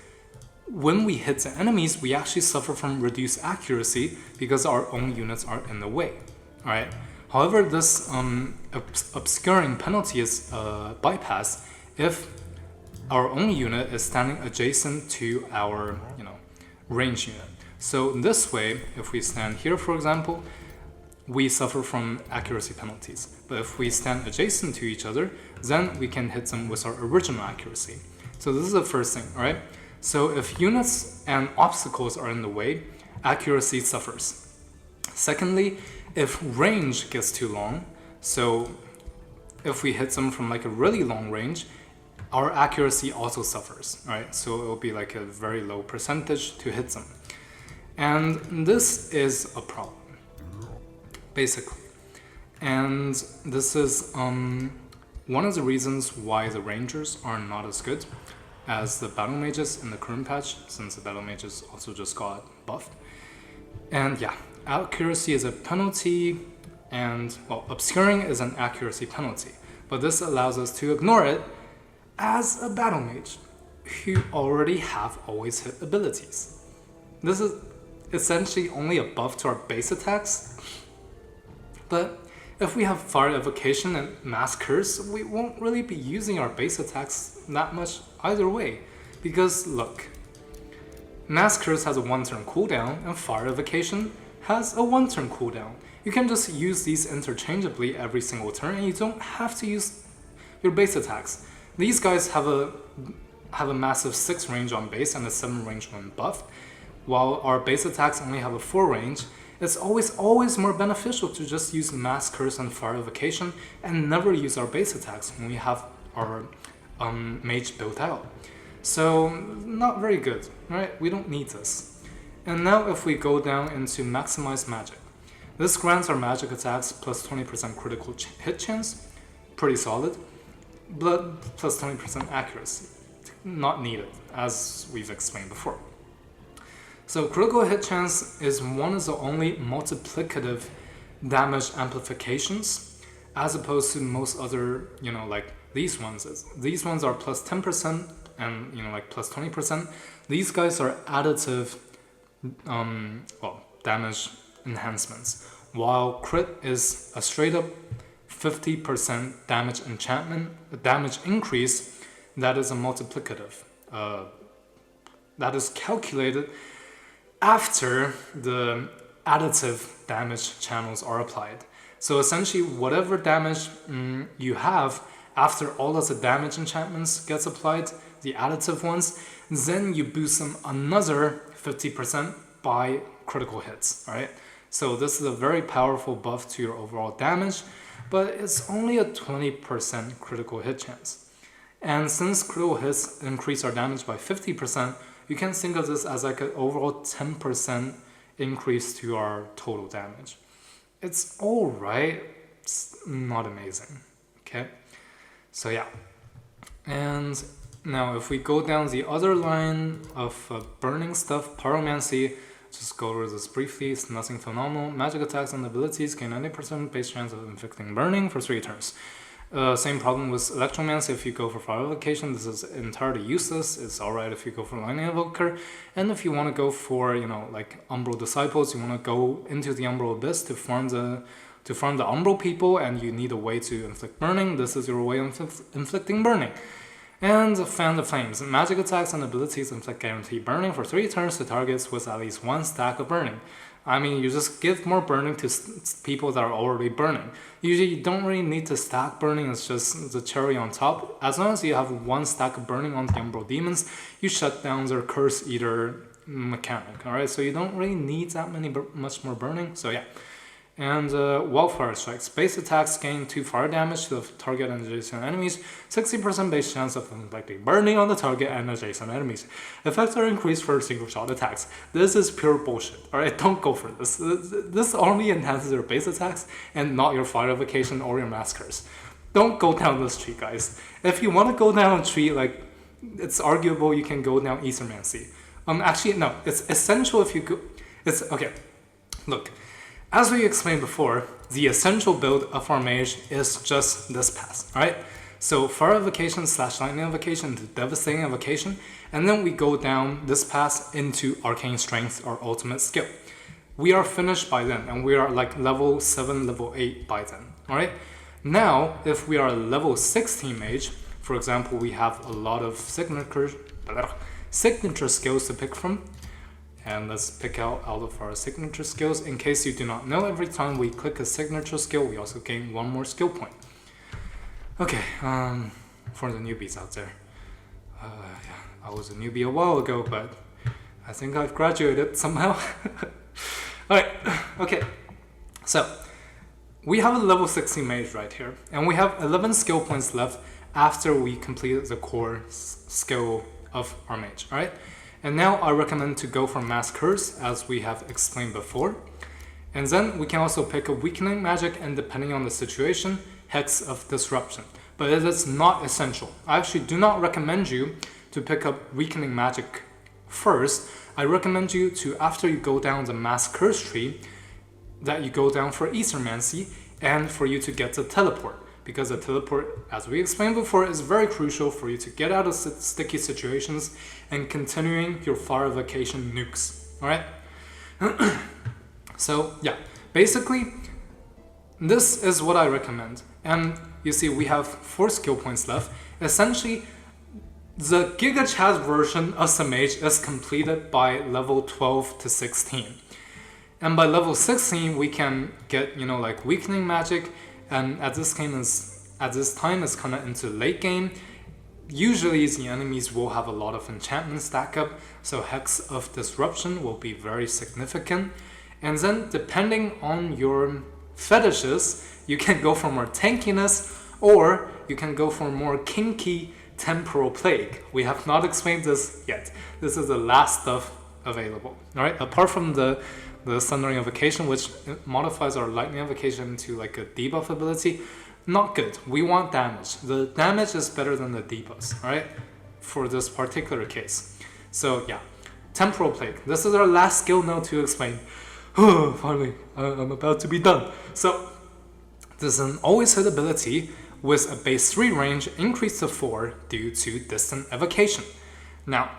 S1: when we hit the enemies, we actually suffer from reduced accuracy because our own units are in the way, alright? However, this obscuring penalty is bypassed if our own unit is standing adjacent to our, range unit. So this way, if we stand here, for example, we suffer from accuracy penalties. But if we stand adjacent to each other, then we can hit them with our original accuracy. So this is the first thing, alright? So if units and obstacles are in the way, accuracy suffers. Secondly, if range gets too long, so if we hit them from like a really long range, our accuracy also suffers, right? So it will be like a very low percentage to hit them. And this is a problem, basically. And this is one of the reasons why the rangers are not as good as the battle mages in the current patch, since the battle mages also just got buffed. And yeah, accuracy is a penalty, and well, obscuring is an accuracy penalty, but this allows us to ignore it as a battle mage who already have always hit abilities. This is essentially only a buff to our base attacks, but if we have Fire Evocation and Mass Curse, we won't really be using our base attacks that much either way, because look, Mass Curse has a 1-turn cooldown and Fire Evocation has a 1-turn cooldown. You can just use these interchangeably every single turn and you don't have to use your base attacks. These guys have a massive 6 range on base and a 7 range when buffed, while our base attacks only have a 4 range. It's always more beneficial to just use Mass Curse and Fire Evocation and never use our base attacks when we have our mage built out. So not very good, right? We don't need this. And now if we go down into Maximize Magic, this grants our magic attacks plus 20% critical hit chance, pretty solid, but plus 20% accuracy, not needed, as we've explained before. So critical hit chance is one of the only multiplicative damage amplifications, as opposed to most other, like these ones. These ones are plus 10% and like plus 20%. These guys are additive, damage enhancements, while crit is a straight up 50% damage increase that is a multiplicative. That is calculated after the additive damage channels are applied. So essentially, whatever damage you have after all of the damage enchantments gets applied, the additive ones, then you boost them another 50% by critical hits, alright? So this is a very powerful buff to your overall damage, but it's only a 20% critical hit chance. And since critical hits increase our damage by 50%, you can think of this as like an overall 10% increase to our total damage. It's alright, it's not amazing, okay? So yeah, and now if we go down the other line of burning stuff, Pyromancy, just go over this briefly, it's nothing phenomenal. Magic attacks and abilities gain 90% base chance of inflicting burning for 3 turns. Same problem with Electromancy. If you go for Fire Evocation, this is entirely useless. It's alright if you go for Lightning Evoker. And if you want to go for, like Umbral Disciples, you want to go into the Umbral Abyss to farm the Umbral people, and you need a way to inflict burning. This is your way of inflicting burning. And Fan the Flames. Magic attacks and abilities inflict guaranteed burning for 3 turns to targets with at least 1 stack of burning. I mean, you just give more burning to people that are already burning. Usually you don't really need to stack burning, it's just the cherry on top. As long as you have one stack of burning on the Umbral demons, you shut down their curse eater mechanic, alright? So you don't really need that much more burning, so yeah. And Wildfire Strikes. Base attacks gain 2 fire damage to the target and adjacent enemies, 60% base chance of inflicting burning on the target and adjacent enemies. Effects are increased for single shot attacks. This is pure bullshit, alright? Don't go for this. This only enhances your base attacks and not your fire evocation or your massacres. Don't go down this tree, guys. If you want to go down a tree, like, it's arguable you can go down Ethermancy. Actually, no, it's essential if you go. It's okay. Look. As we explained before, the essential build of our mage is just this pass, alright? So fire evocation / lightning evocation to devastating evocation, and then we go down this pass into arcane strength, our ultimate skill. We are finished by then, and we are like level 7, level 8 by then, alright? Now, if we are a level 16 mage, for example, we have a lot of signature skills to pick from. And let's pick out of our signature skills. In case you do not know, every time we click a signature skill, we also gain 1 more skill point. Okay, for the newbies out there. Yeah, I was a newbie a while ago, but I think I've graduated somehow. Alright, okay. So, we have a level 16 mage right here, and we have 11 skill points left after we completed the core skill of our mage, alright? And now I recommend to go for Mass Curse, as we have explained before. And then we can also pick a Weakening Magic, and depending on the situation, Hex of Disruption. But it is not essential. I actually do not recommend you to pick up Weakening Magic first. I recommend you to, after you go down the Mass Curse tree, that you go down for Ethermancy, and for you to get the Teleport. Because the teleport, as we explained before, is very crucial for you to get out of sticky situations and continuing your fire evocation nukes, alright? So, yeah, basically, this is what I recommend. And you see, we have 4 skill points left. Essentially, the Giga Chaz version of the mage is completed by level 12 to 16. And by level 16, we can get, you know, like Weakening Magic, and at this time it's kind of into late game. Usually the enemies will have a lot of enchantment stack up, so Hex of Disruption will be very significant. And then depending on your fetishes, you can go for more tankiness, or you can go for more kinky Temporal Plague. We have not explained this yet. This is the last stuff available. Alright, apart from the Sundering Evocation, which modifies our Lightning Evocation to like a debuff ability. Not good. We want damage. The damage is better than the debuffs, alright? For this particular case. So yeah, Temporal Plague. This is our last skill node to explain. Finally, I'm about to be done. So, this is an always hit ability with a base 3 range increased to 4 due to Distant Evocation. Now,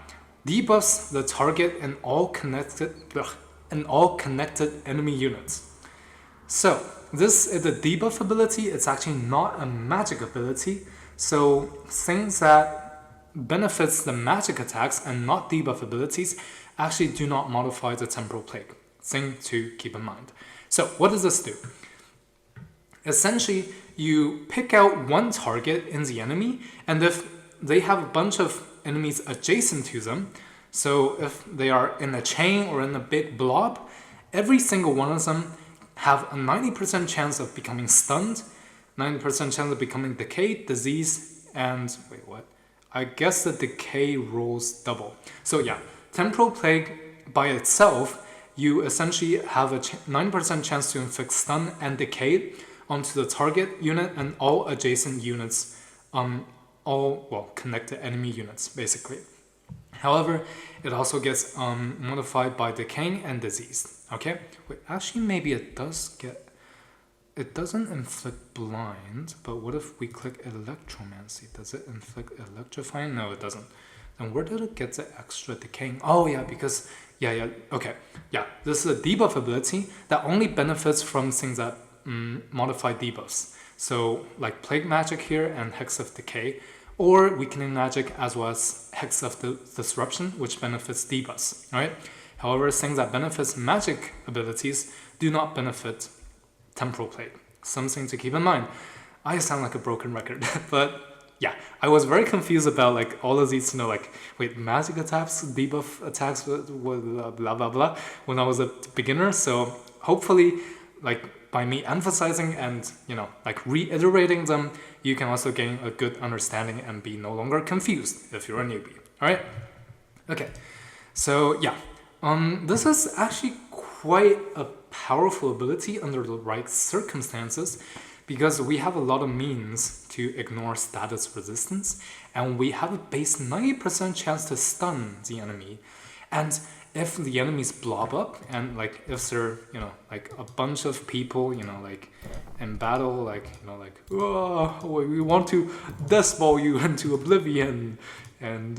S1: debuffs the target and all connected enemy units. So this is a debuff ability. It's actually not a magic ability. So things that benefits the magic attacks and not debuff abilities actually do not modify the Temporal Plague. Thing to keep in mind. So what does this do? Essentially, you pick out one target in the enemy, and if they have a bunch of enemies adjacent to them, so if they are in a chain or in a big blob, every single one of them have a 90% chance of becoming stunned, 90% chance of becoming decayed, diseased, and wait, what? I guess the decay rolls double. So yeah, Temporal Plague by itself, you essentially have a 9% chance to inflict stun and decay onto the target unit and all adjacent units, connected enemy units, basically. However, it also gets modified by decaying and diseased. Okay? Wait, actually maybe it does get... It doesn't inflict blind, but what if we click Electromancy? Does it inflict electrifying? No, it doesn't. Then where did it get the extra decaying? Oh yeah, because... okay. Yeah, this is a debuff ability that only benefits from things that modify debuffs. So, like Plague Magic here and Hex of Decay, or Weakening Magic as well as Hex of Disruption, which benefits debuffs, alright? However, things that benefits magic abilities do not benefit temporal plague. Something to keep in mind. I sound like a broken record, but yeah, I was very confused about like all of these, like, wait, magic attacks, debuff attacks, with blah blah blah, when I was a beginner. So hopefully, like by me emphasizing and like reiterating them, you can also gain a good understanding and be no longer confused if you're a newbie. All right. Okay. So yeah, this is actually quite a powerful ability under the right circumstances, because we have a lot of means to ignore status resistance, and we have a base 90% chance to stun the enemy. And if the enemies blob up, and like if they're like a bunch of people like in battle, like oh, we want to death ball you into oblivion, and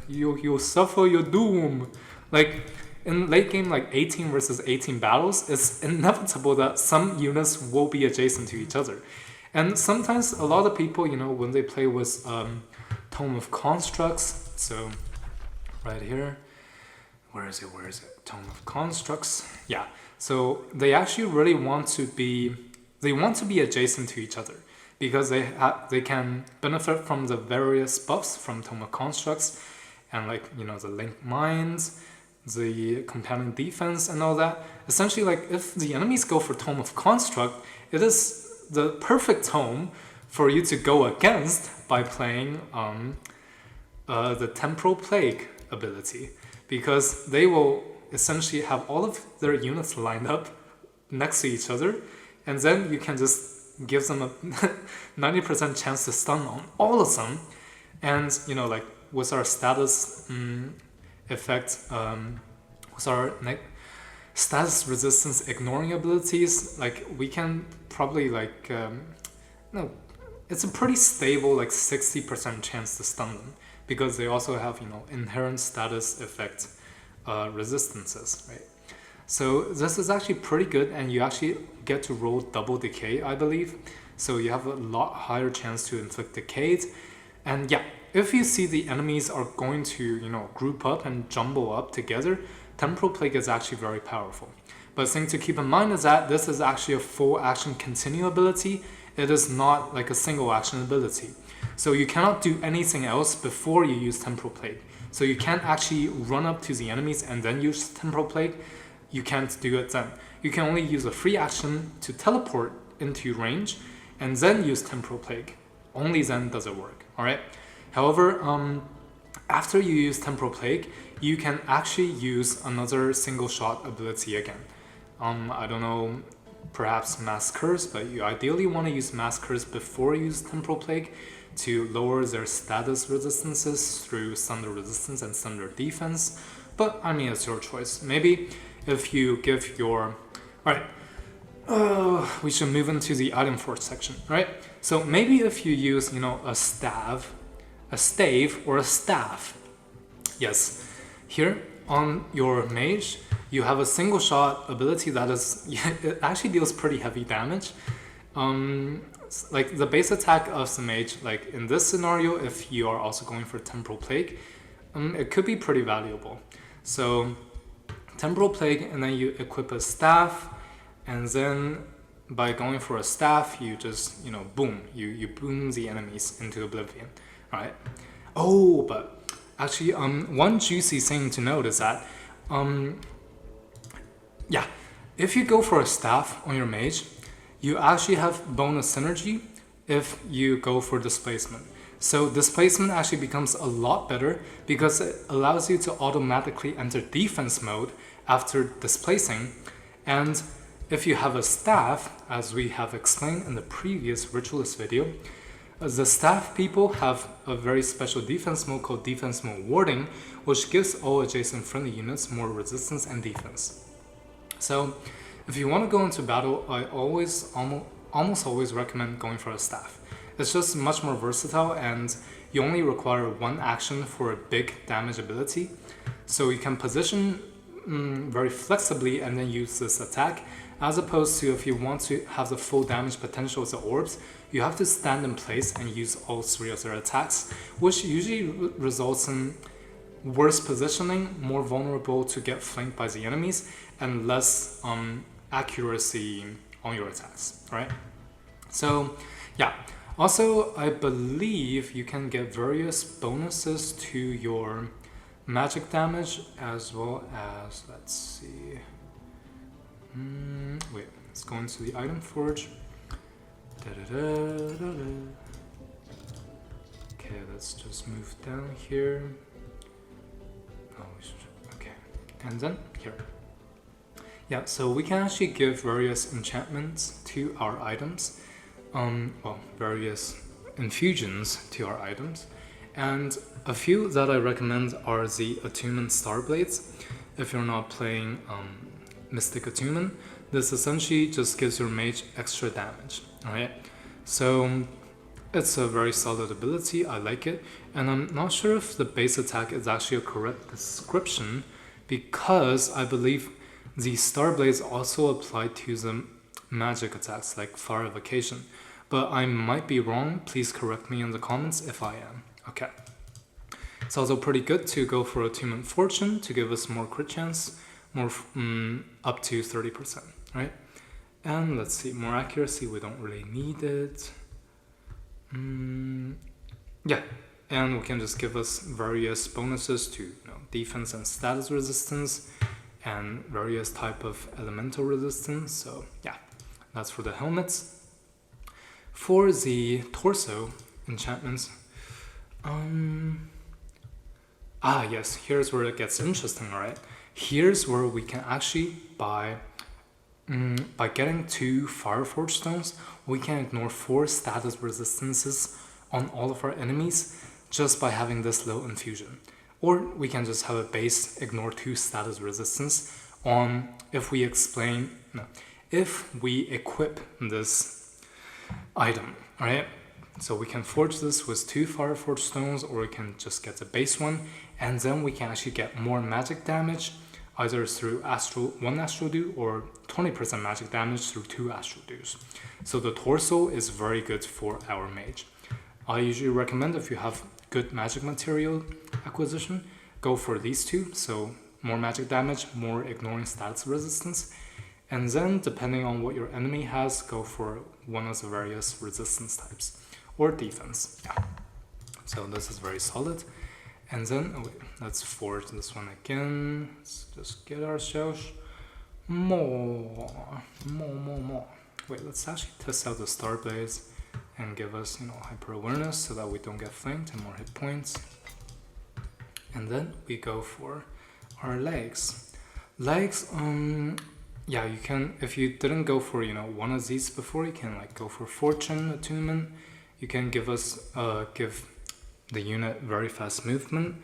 S1: you'll suffer your doom, like in late game, like 18 versus 18 battles, it's inevitable that some units will be adjacent to each other. And sometimes a lot of people, when they play with Tome of Constructs, so right here, where is it? Tome of Constructs. Yeah, so they actually really want to be adjacent to each other, because they can benefit from the various buffs from Tome of Constructs, and like the Link Mines, the companion defense, and all that. Essentially, like if the enemies go for Tome of Construct, it is the perfect tome for you to go against by playing the Temporal Plague ability, because they will essentially have all of their units lined up next to each other, and then you can just give them a 90% chance to stun on all of them. And like with our status effect, with our status resistance ignoring abilities, like we can probably like no, it's a pretty stable like 60% chance to stun them, because they also have inherent status effect resistances, right? So this is actually pretty good, and you actually get to roll double decay, I believe. So you have a lot higher chance to inflict decay. And yeah, if you see the enemies are going to group up and jumble up together, Temporal Plague is actually very powerful. But the thing to keep in mind is that this is actually a full action continue ability. It is not like a single action ability. So you cannot do anything else before you use Temporal Plague. So you can't actually run up to the enemies and then use Temporal Plague. You can't do it then. You can only use a free action to teleport into range and then use Temporal Plague. Only then does it work, alright? However, after you use Temporal Plague, you can actually use another single shot ability again. I don't know, perhaps Mass Curse, but you ideally want to use Mass Curse before you use Temporal Plague to lower their status resistances through Thunder Resistance and Thunder Defense. But I mean, it's your choice. Maybe if you give your... Alright, we should move into the item force section, right? So maybe if you use, a stave, or a staff. Yes, here on your mage, you have a single shot ability that is, it actually deals pretty heavy damage. Like the base attack of the mage, like in this scenario, if you are also going for Temporal Plague, it could be pretty valuable. So Temporal Plague, and then you equip a staff, and then by going for a staff, you just, boom, you boom the enemies into oblivion, right? Oh, but actually, one juicy thing to note is that, yeah, if you go for a staff on your mage, you actually have bonus synergy if you go for Displacement. So Displacement actually becomes a lot better because it allows you to automatically enter defense mode after displacing. And if you have a staff, as we have explained in the previous Ritualist video, the staff people have a very special defense mode called Defense Mode Warding, which gives all adjacent friendly units more resistance and defense. So if you want to go into battle, I almost always recommend going for a staff. It's just much more versatile, and you only require one action for a big damage ability. So you can position very flexibly and then use this attack, as opposed to if you want to have the full damage potential of the orbs, you have to stand in place and use all three of their attacks, which usually results in worse positioning, more vulnerable to get flanked by the enemies, and less accuracy on your attacks, right? So yeah, also I believe you can get various bonuses to your magic damage as well as, let's see, wait, let's go into the item forge. Okay, let's just move down here. Oh, okay, and then here. Yeah, so we can actually give various enchantments to our items, well, various infusions to our items, and a few that I recommend are the Attunement Starblades. If you're not playing Mystic Attunement, this essentially just gives your mage extra damage, alright? So it's a very solid ability, I like it, and I'm not sure if the base attack is actually a correct description, because I believe the Starblades also apply to the magic attacks like Fire Evocation, but I might be wrong. Please correct me in the comments if I am. Okay. It's also pretty good to go for Attunement Fortune to give us more crit chance, more up to 30%, right? And let's see, more accuracy, we don't really need it. Yeah, and we can just give us various bonuses to defense and status resistance, and various type of elemental resistance. So yeah, that's for the helmets. For the torso enchantments, yes, here's where it gets interesting, right? Here's where we can actually by getting 2 Fireforge stones, we can ignore 4 status resistances on all of our enemies just by having this little infusion. Or we can just have a base ignore 2 status resistance on if we equip this item, alright? So we can forge this with 2 Fireforge stones, or we can just get the base one, and then we can actually get more magic damage either through 1 Astral Dew or 20% magic damage through 2 Astral Dews. So the torso is very good for our mage. I usually recommend, if you have good magic material acquisition, go for these 2. So more magic damage, more ignoring stats resistance, and then depending on what your enemy has, go for one of the various resistance types or defense. Yeah. So this is very solid. And then let's forge this one again. Let's just get ourselves more. Wait, let's actually test out the Starblaze and give us, hyper awareness so that we don't get flanked, and more hit points. And then we go for our legs. Legs, yeah, you can, if you didn't go for, one of these before, you can go for Fortune Attunement. You can give the unit very fast movement.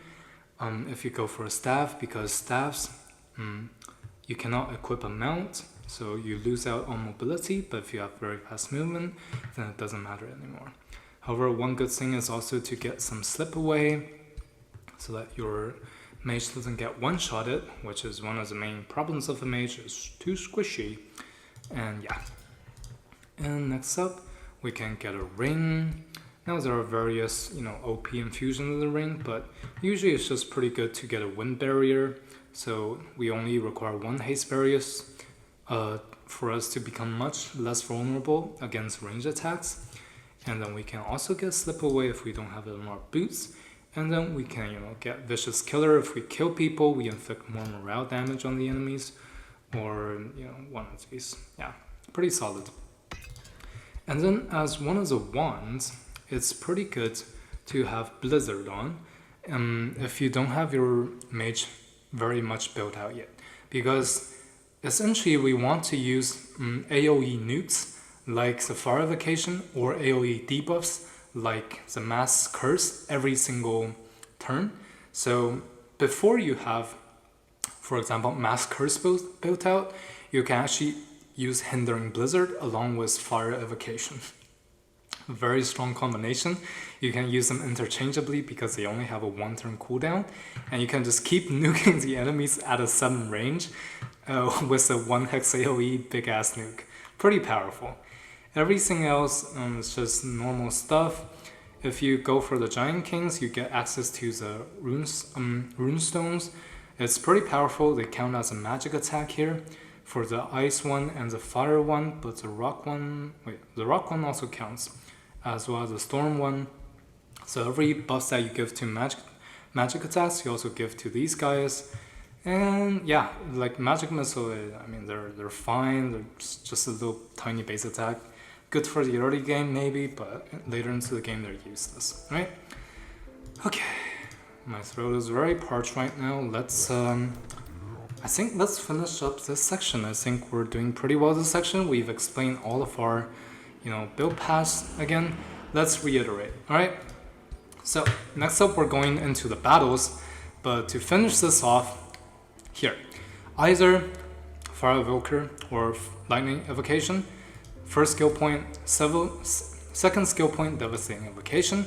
S1: If you go for a staff, because staffs, you cannot equip a mount, so you lose out on mobility, but if you have very fast movement, then it doesn't matter anymore. However, one good thing is also to get some slip away, so that your mage doesn't get one-shotted, which is one of the main problems of a mage, is too squishy. And yeah. And next up, we can get a ring. Now there are various, OP infusions in the ring, but usually it's just pretty good to get a wind barrier. So we only require 1 haste barrier for us to become much less vulnerable against range attacks. And then we can also get slip away if we don't have it in our boots. And then we can, get Vicious Killer. If we kill people, we inflict more morale damage on the enemies. Or, one of these. Yeah, pretty solid. And then as one of the wands, it's pretty good to have Blizzard on. If you don't have your mage very much built out yet. Because essentially we want to use AoE nukes like the Fire Evocation, or AoE debuffs like the Mass Curse every single turn. So before you have, for example, Mass Curse built out, you can actually use Hindering Blizzard along with Fire Evocation. Very strong combination. You can use them interchangeably because they only have a 1-turn cooldown, and you can just keep nuking the enemies at a 7 range with a 1 hex AoE big ass nuke. Pretty powerful. Everything else is just normal stuff. if you go for the Giant Kings, you get access to the rune stones. It's pretty powerful. They count as a magic attack here for the ice one and the fire one, but the rock one, the rock one also counts, as well as the storm one. So every buff that you give to magic attacks, you also give to these guys. And yeah, like magic missile, I mean they're fine. They're just a little tiny base attack. Good for the early game maybe, but later into the game they're useless, right? Okay, my throat is very parched right now. Let's let's finish up this section. I think we're doing pretty well this section. We've explained all of our, build paths again. Let's reiterate, all right? So next up, we're going into the battles, but to finish this off, here, either Fire Evoker or Lightning Evocation, first skill point, second skill point, Devastating Evocation,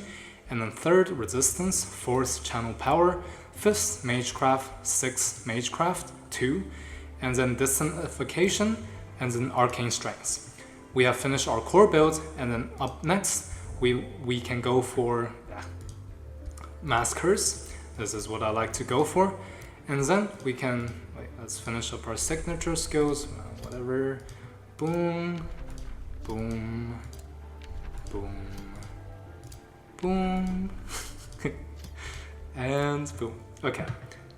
S1: and then third, Resistance, fourth, Channel Power, fifth, Magecraft, sixth, Magecraft, 2, and then Distant Evocation, and then Arcane Strengths. We have finished our core build, and then up next, we can go for Mass Curse. This is what I like to go for. And then we can, let's finish up our signature skills, whatever. Boom, boom, boom, boom, and boom. Okay,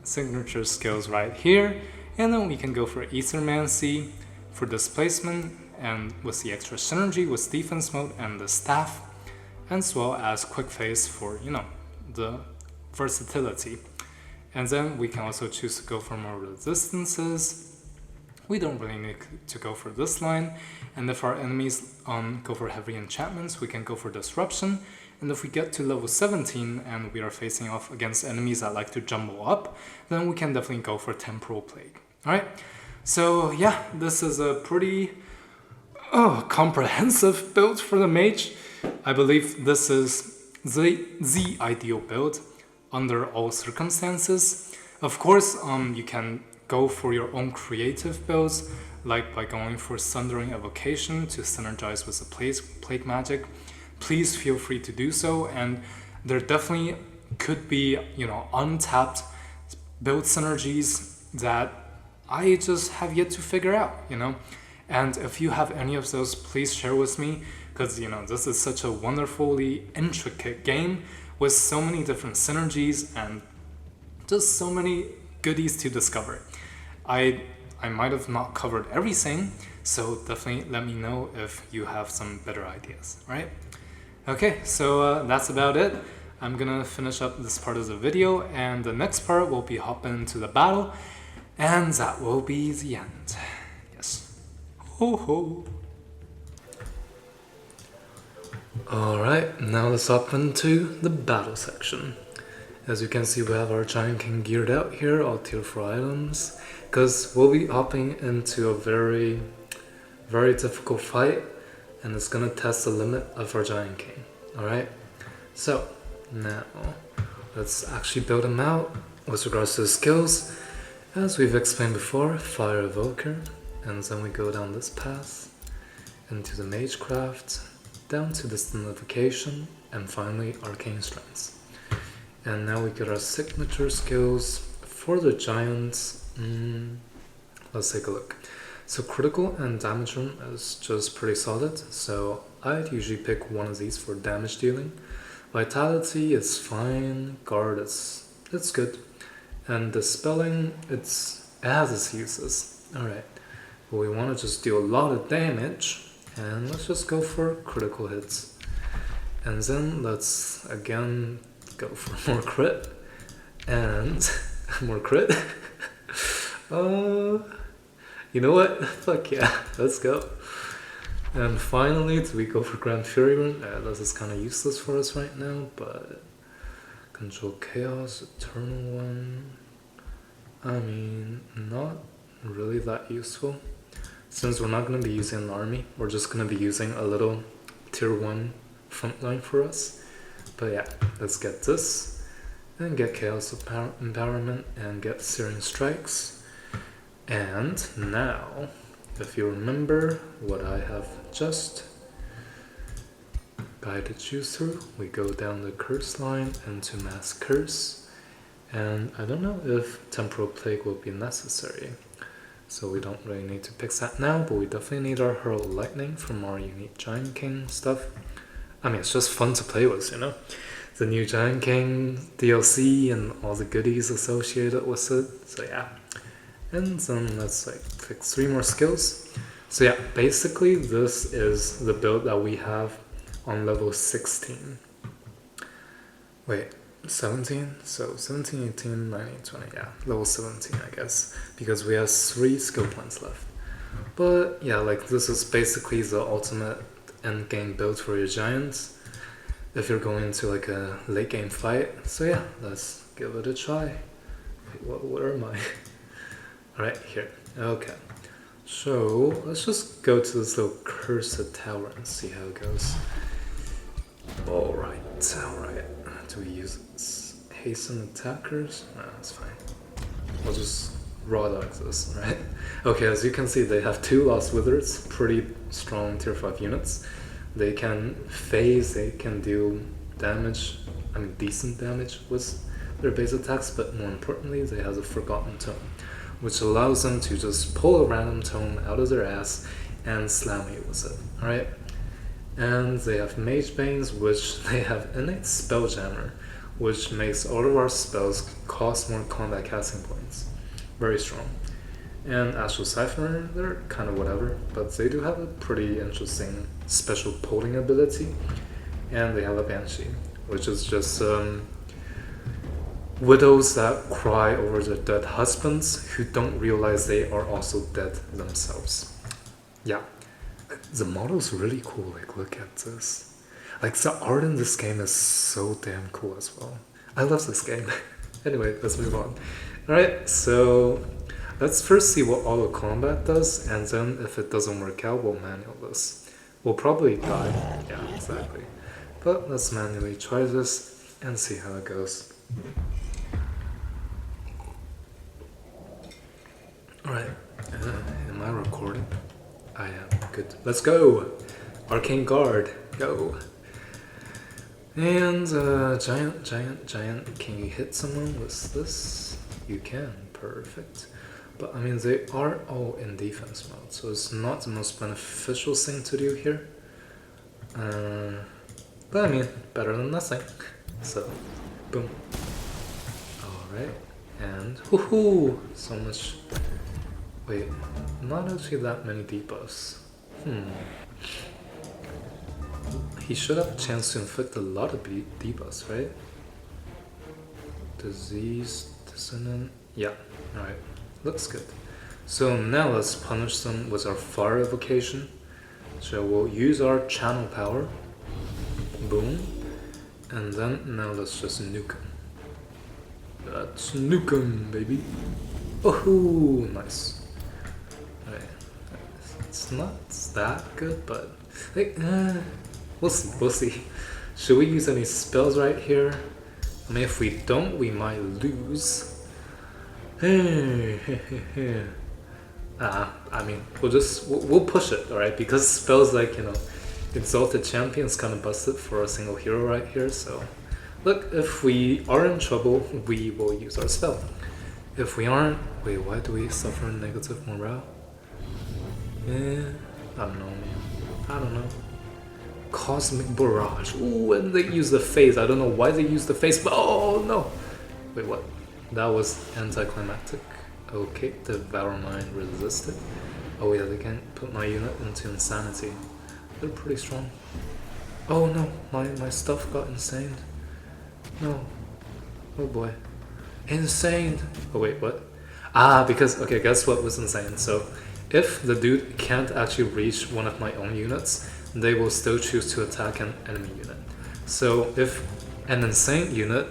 S1: signature skills right here. And then we can go for Ethermancy, for Displacement, and with the extra synergy with defense mode and the staff, as well as Quick Phase for, the versatility. And then we can also choose to go for more resistances. We don't really need to go for this line. And if our enemies go for heavy enchantments, we can go for disruption. And if we get to level 17 and we are facing off against enemies that like to jumble up, then we can definitely go for Temporal Plague. Alright, so yeah, this is a pretty comprehensive build for the mage. I believe this is the ideal build under all circumstances. Of course, you can go for your own creative builds, like by going for Sundering Evocation to synergize with the plague magic. Please feel free to do so, and there definitely could be, untapped build synergies that I just have yet to figure out, And if you have any of those, please share with me, because, this is such a wonderfully intricate game with so many different synergies and just so many goodies to discover. I might have not covered everything, so definitely let me know if you have some better ideas, right? Okay, so that's about it. I'm gonna finish up this part of the video, and the next part will be hopping into the battle, and that will be the end. Yes. Ho ho. Alright, now let's hop into the battle section. As you can see, we have our Giant King geared out here, all tier 4 items, because we'll be hopping into a very, very difficult fight, and it's gonna test the limit of our Giant King. Alright, so now let's actually build him out with regards to the skills. As we've explained before, Fire Evoker, and then we go down this path into the Magecraft, down to Distant Evocation, and finally Arcane Strengths. And now we get our signature skills for the giants. Let's take a look. So critical and damage room is just pretty solid, so I'd usually pick one of these for damage dealing. Vitality is fine, guard it's good, and dispelling it has its uses. Alright, but we want to just do a lot of damage, and let's just go for critical hits. And then let's again go for more crit and more crit. You know what? Fuck yeah, let's go. And finally, we go for Grand Fury Rune. This is kind of useless for us right now, but Control Chaos, Eternal one. I mean, not really that useful. Since we're not going to be using an army, we're just going to be using a little tier 1 frontline for us. But yeah, let's get this, and get Chaos Empowerment, and get Searing Strikes. And now, if you remember what I have just guided juicer. We go down the curse line into mass curse, and I don't know if temporal plague will be necessary, so we don't really need to pick that now, but we definitely need our hurl lightning from our unique Giant King stuff. I mean, it's just fun to play with, you know, the new Giant King DLC and all the goodies associated with it. So yeah, and then let's like pick 3 more skills. So yeah, basically this is the build that we have on level 16. Wait, 17? So 17, 18, 19, 20, yeah, level 17 I guess, because we have 3 skill points left. But yeah, like this is basically the ultimate end game build for your giants if you're going into like a late game fight. So yeah, let's give it a try. Wait, where am I? Alright, here. Okay. So let's just go to this little cursed tower and see how it goes. Alright. Do we use hasten attackers? No, that's fine. We'll just raw dog this, right? Okay, as you can see, they have 2 Lost Withers, pretty strong tier 5 units. They can phase, they can do damage, I mean decent damage with their base attacks, but more importantly, they have a Forgotten Tome, which allows them to just pull a random tome out of their ass and slam you with it, alright? And they have Mage Banes, which they have innate Spelljammer, which makes all of our spells cost more combat casting points. Very strong. And Astral Siphoner, they're kind of whatever, but they do have a pretty interesting special pulling ability. And they have a Banshee, which is just widows that cry over their dead husbands who don't realize they are also dead themselves. Yeah, the model's really cool, like look at this. Like the art in this game is so damn cool as well. I love this game. Anyway, let's move on. Alright, so let's first see what auto combat does, and then if it doesn't work out, we'll manual this. We'll probably die. Yeah, exactly. But let's manually try this and see how it goes. Alright, am I recording? I am. Good. Let's go! Arcane Guard, go! And giant, can you hit someone with this? You can, perfect. But I mean, they are all in defense mode, so it's not the most beneficial thing to do here. But I mean, better than nothing. So, boom. Alright, and woohoo! So much. Wait, not actually that many debuffs. He should have a chance to inflict a lot of debuffs, right? Disease, dissonant. Yeah, alright. Looks good. So now let's punish them with our fire evocation. So we'll use our channel power. Boom. And then now let's just nuke him. Let's nuke him, baby. Oh, nice. Alright. It's not that good, but like, we'll see. Should we use any spells right here? I mean, if we don't, we might lose. I mean, we'll push it, alright? Because spells like, you know, Exalted Champion's kind of busted for a single hero right here, so look, if we are in trouble, we will use our spell. If we aren't, wait, why do we suffer negative morale? I don't know, man. I don't know. Cosmic Barrage. Ooh, and they use the phase. I don't know why they use the phase, but oh no! Wait, what? That was anticlimactic. Okay, Devouring resisted. Oh yeah, they can put my unit into insanity. They're pretty strong. Oh no, my stuff got insane. No. Oh boy. Insane! Oh wait, what? Because, okay, guess what was insane? So, if the dude can't actually reach one of my own units, they will still choose to attack an enemy unit. So, if an insane unit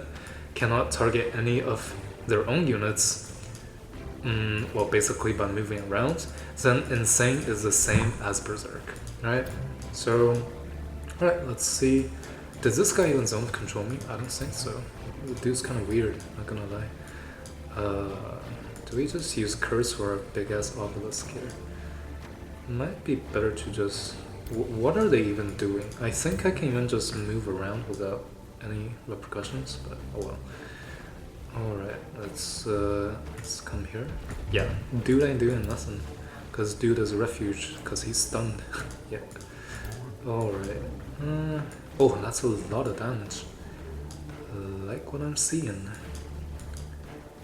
S1: cannot target any of their own units, well, basically by moving around, then insane is the same as berserk, right? So, alright, let's see. Does this guy even zone control me? I don't think so. The dude's kind of weird, not gonna lie. Do we just use curse for a big ass obelisk here? Might be better to just What are they even doing? I think I can even just move around without any repercussions, but oh well. Alright, let's come here. Yeah, dude ain't doing nothing. Cause dude is a refuge, cause he's stunned. Yeah. Alright. Oh, that's a lot of damage. Like what I'm seeing.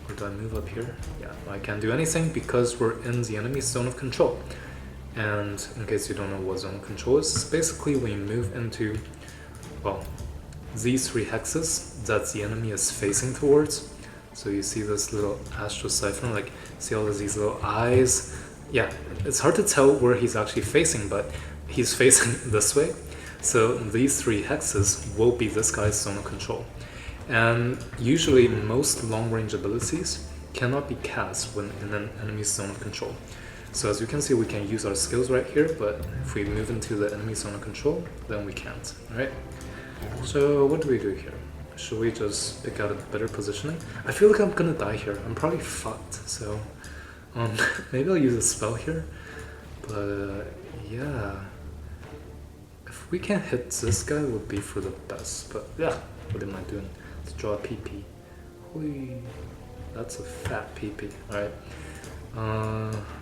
S1: Or do I move up here? Yeah, I can't do anything because we're in the enemy zone of control. And in case you don't know what zone of control is, basically when you move into, well, these 3 hexes that the enemy is facing towards. So you see this little astral siphon, like see all of these little eyes. Yeah, it's hard to tell where he's actually facing, but he's facing this way. So these 3 hexes will be this guy's zone of control. And usually most long-range abilities cannot be cast when in an enemy's zone of control. So as you can see, we can use our skills right here, but if we move into the enemy zone of control, then we can't. Alright? So what do we do here? Should we just pick out a better positioning? I feel like I'm gonna die here. I'm probably fucked, so maybe I'll use a spell here. But yeah, if we can hit this guy, it would be for the best. But yeah, what am I doing? Let's draw a PP. Whee. That's a fat PP. Alright.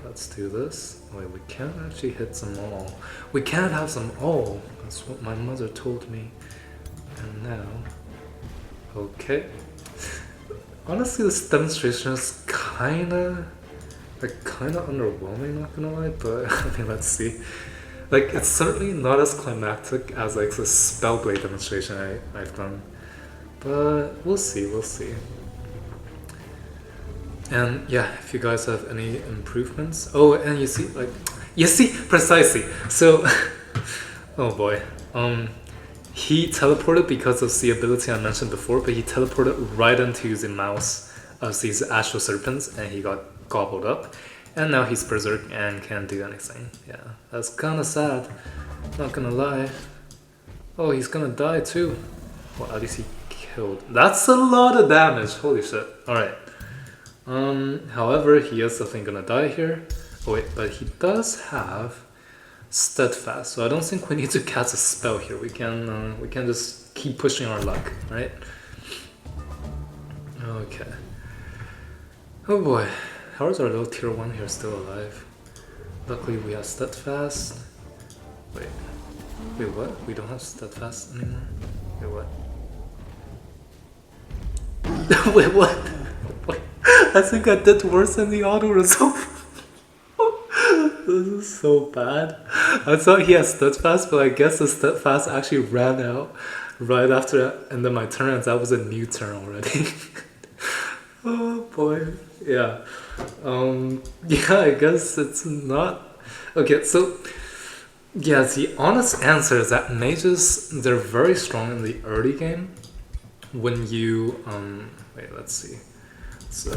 S1: Let's do this. Wait, we can't actually hit them all. We can't have them all. That's what my mother told me. And now, okay. Honestly, this demonstration is kinda underwhelming, not gonna lie, but I mean, let's see. Like, it's certainly not as climactic as like the Spellblade demonstration I've done. But we'll see. And yeah, if you guys have any improvements. Oh, and you see, precisely. So, oh boy. He teleported because of the ability I mentioned before, but he teleported right into the mouth of these astral serpents and he got gobbled up. And now he's berserk and can't do anything. Yeah, that's kinda sad. Not gonna lie. Oh, he's gonna die too. Well, at least he killed. That's a lot of damage. Holy shit. Alright. However, he is definitely gonna die here. Oh wait, but he does have steadfast, so I don't think we need to cast a spell here. We can just keep pushing our luck, right? Okay. Oh boy, how is our little tier 1 here still alive? Luckily we have steadfast. Wait, what? We don't have steadfast anymore? Wait, what? Wait, what? I think I did worse than the auto result. This is so bad. I thought he had steadfast, but I guess the steadfast actually ran out right after I ended my turn, and that was a new turn already. Oh boy. Yeah. Yeah, I guess it's not... Okay, so... Yeah, the honest answer is that mages, they're very strong in the early game. When you... Wait, let's see. Let's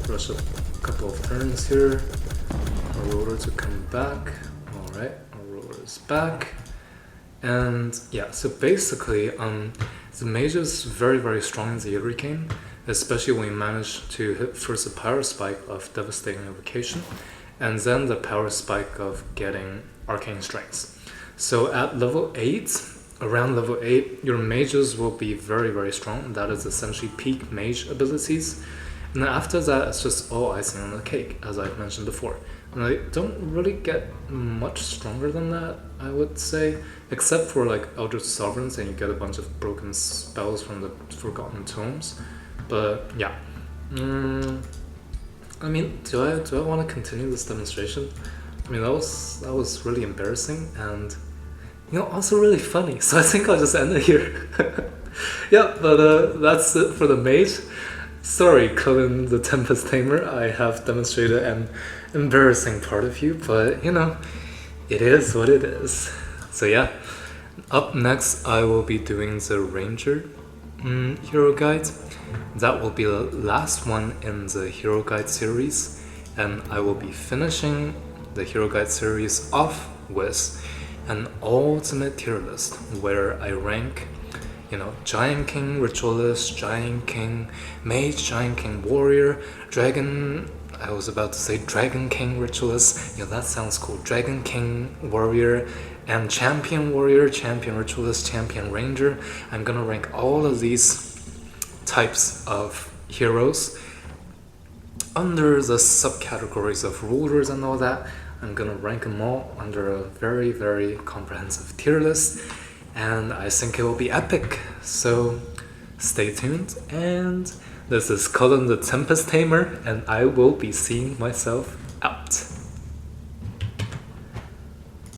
S1: rush up a couple of turns here. Aurora to come back. Alright, Aurora is back. And yeah, so basically, the mage is very, very strong in the early game, especially when you manage to hit first a power spike of Devastating Evocation, and then the power spike of getting Arcane Strength. So at level 8, around level 8, your mages will be very, very strong. That is essentially peak mage abilities. And then after that, it's just all icing on the cake, as I've mentioned before. And I don't really get much stronger than that, I would say, except for like Eldritch Sovereigns, and you get a bunch of broken spells from the Forgotten Tomes. But yeah, I mean, do I want to continue this demonstration? I mean, that was really embarrassing and, you know, also really funny. So I think I'll just end it here. Yeah, but that's it for the mage. Sorry, Cullen the Tempest Tamer, I have demonstrated an embarrassing part of you, but you know, it is what it is. So yeah, up next I will be doing the Ranger Hero Guide. That will be the last one in the Hero Guide series, and I will be finishing the Hero Guide series off with an ultimate tier list where I rank, you know, Giant King Ritualist, Giant King Mage, Giant King Warrior, Dragon... I was about to say Dragon King Ritualist. Yeah, that sounds cool. Dragon King Warrior, And champion warrior, champion ritualist, champion ranger. I'm gonna rank all of these types of heroes under the subcategories of rulers and all that. I'm gonna rank them all under a very, very comprehensive tier list, and I think it will be epic. So stay tuned, and this is Cullen the Tempest Tamer, and I will be seeing myself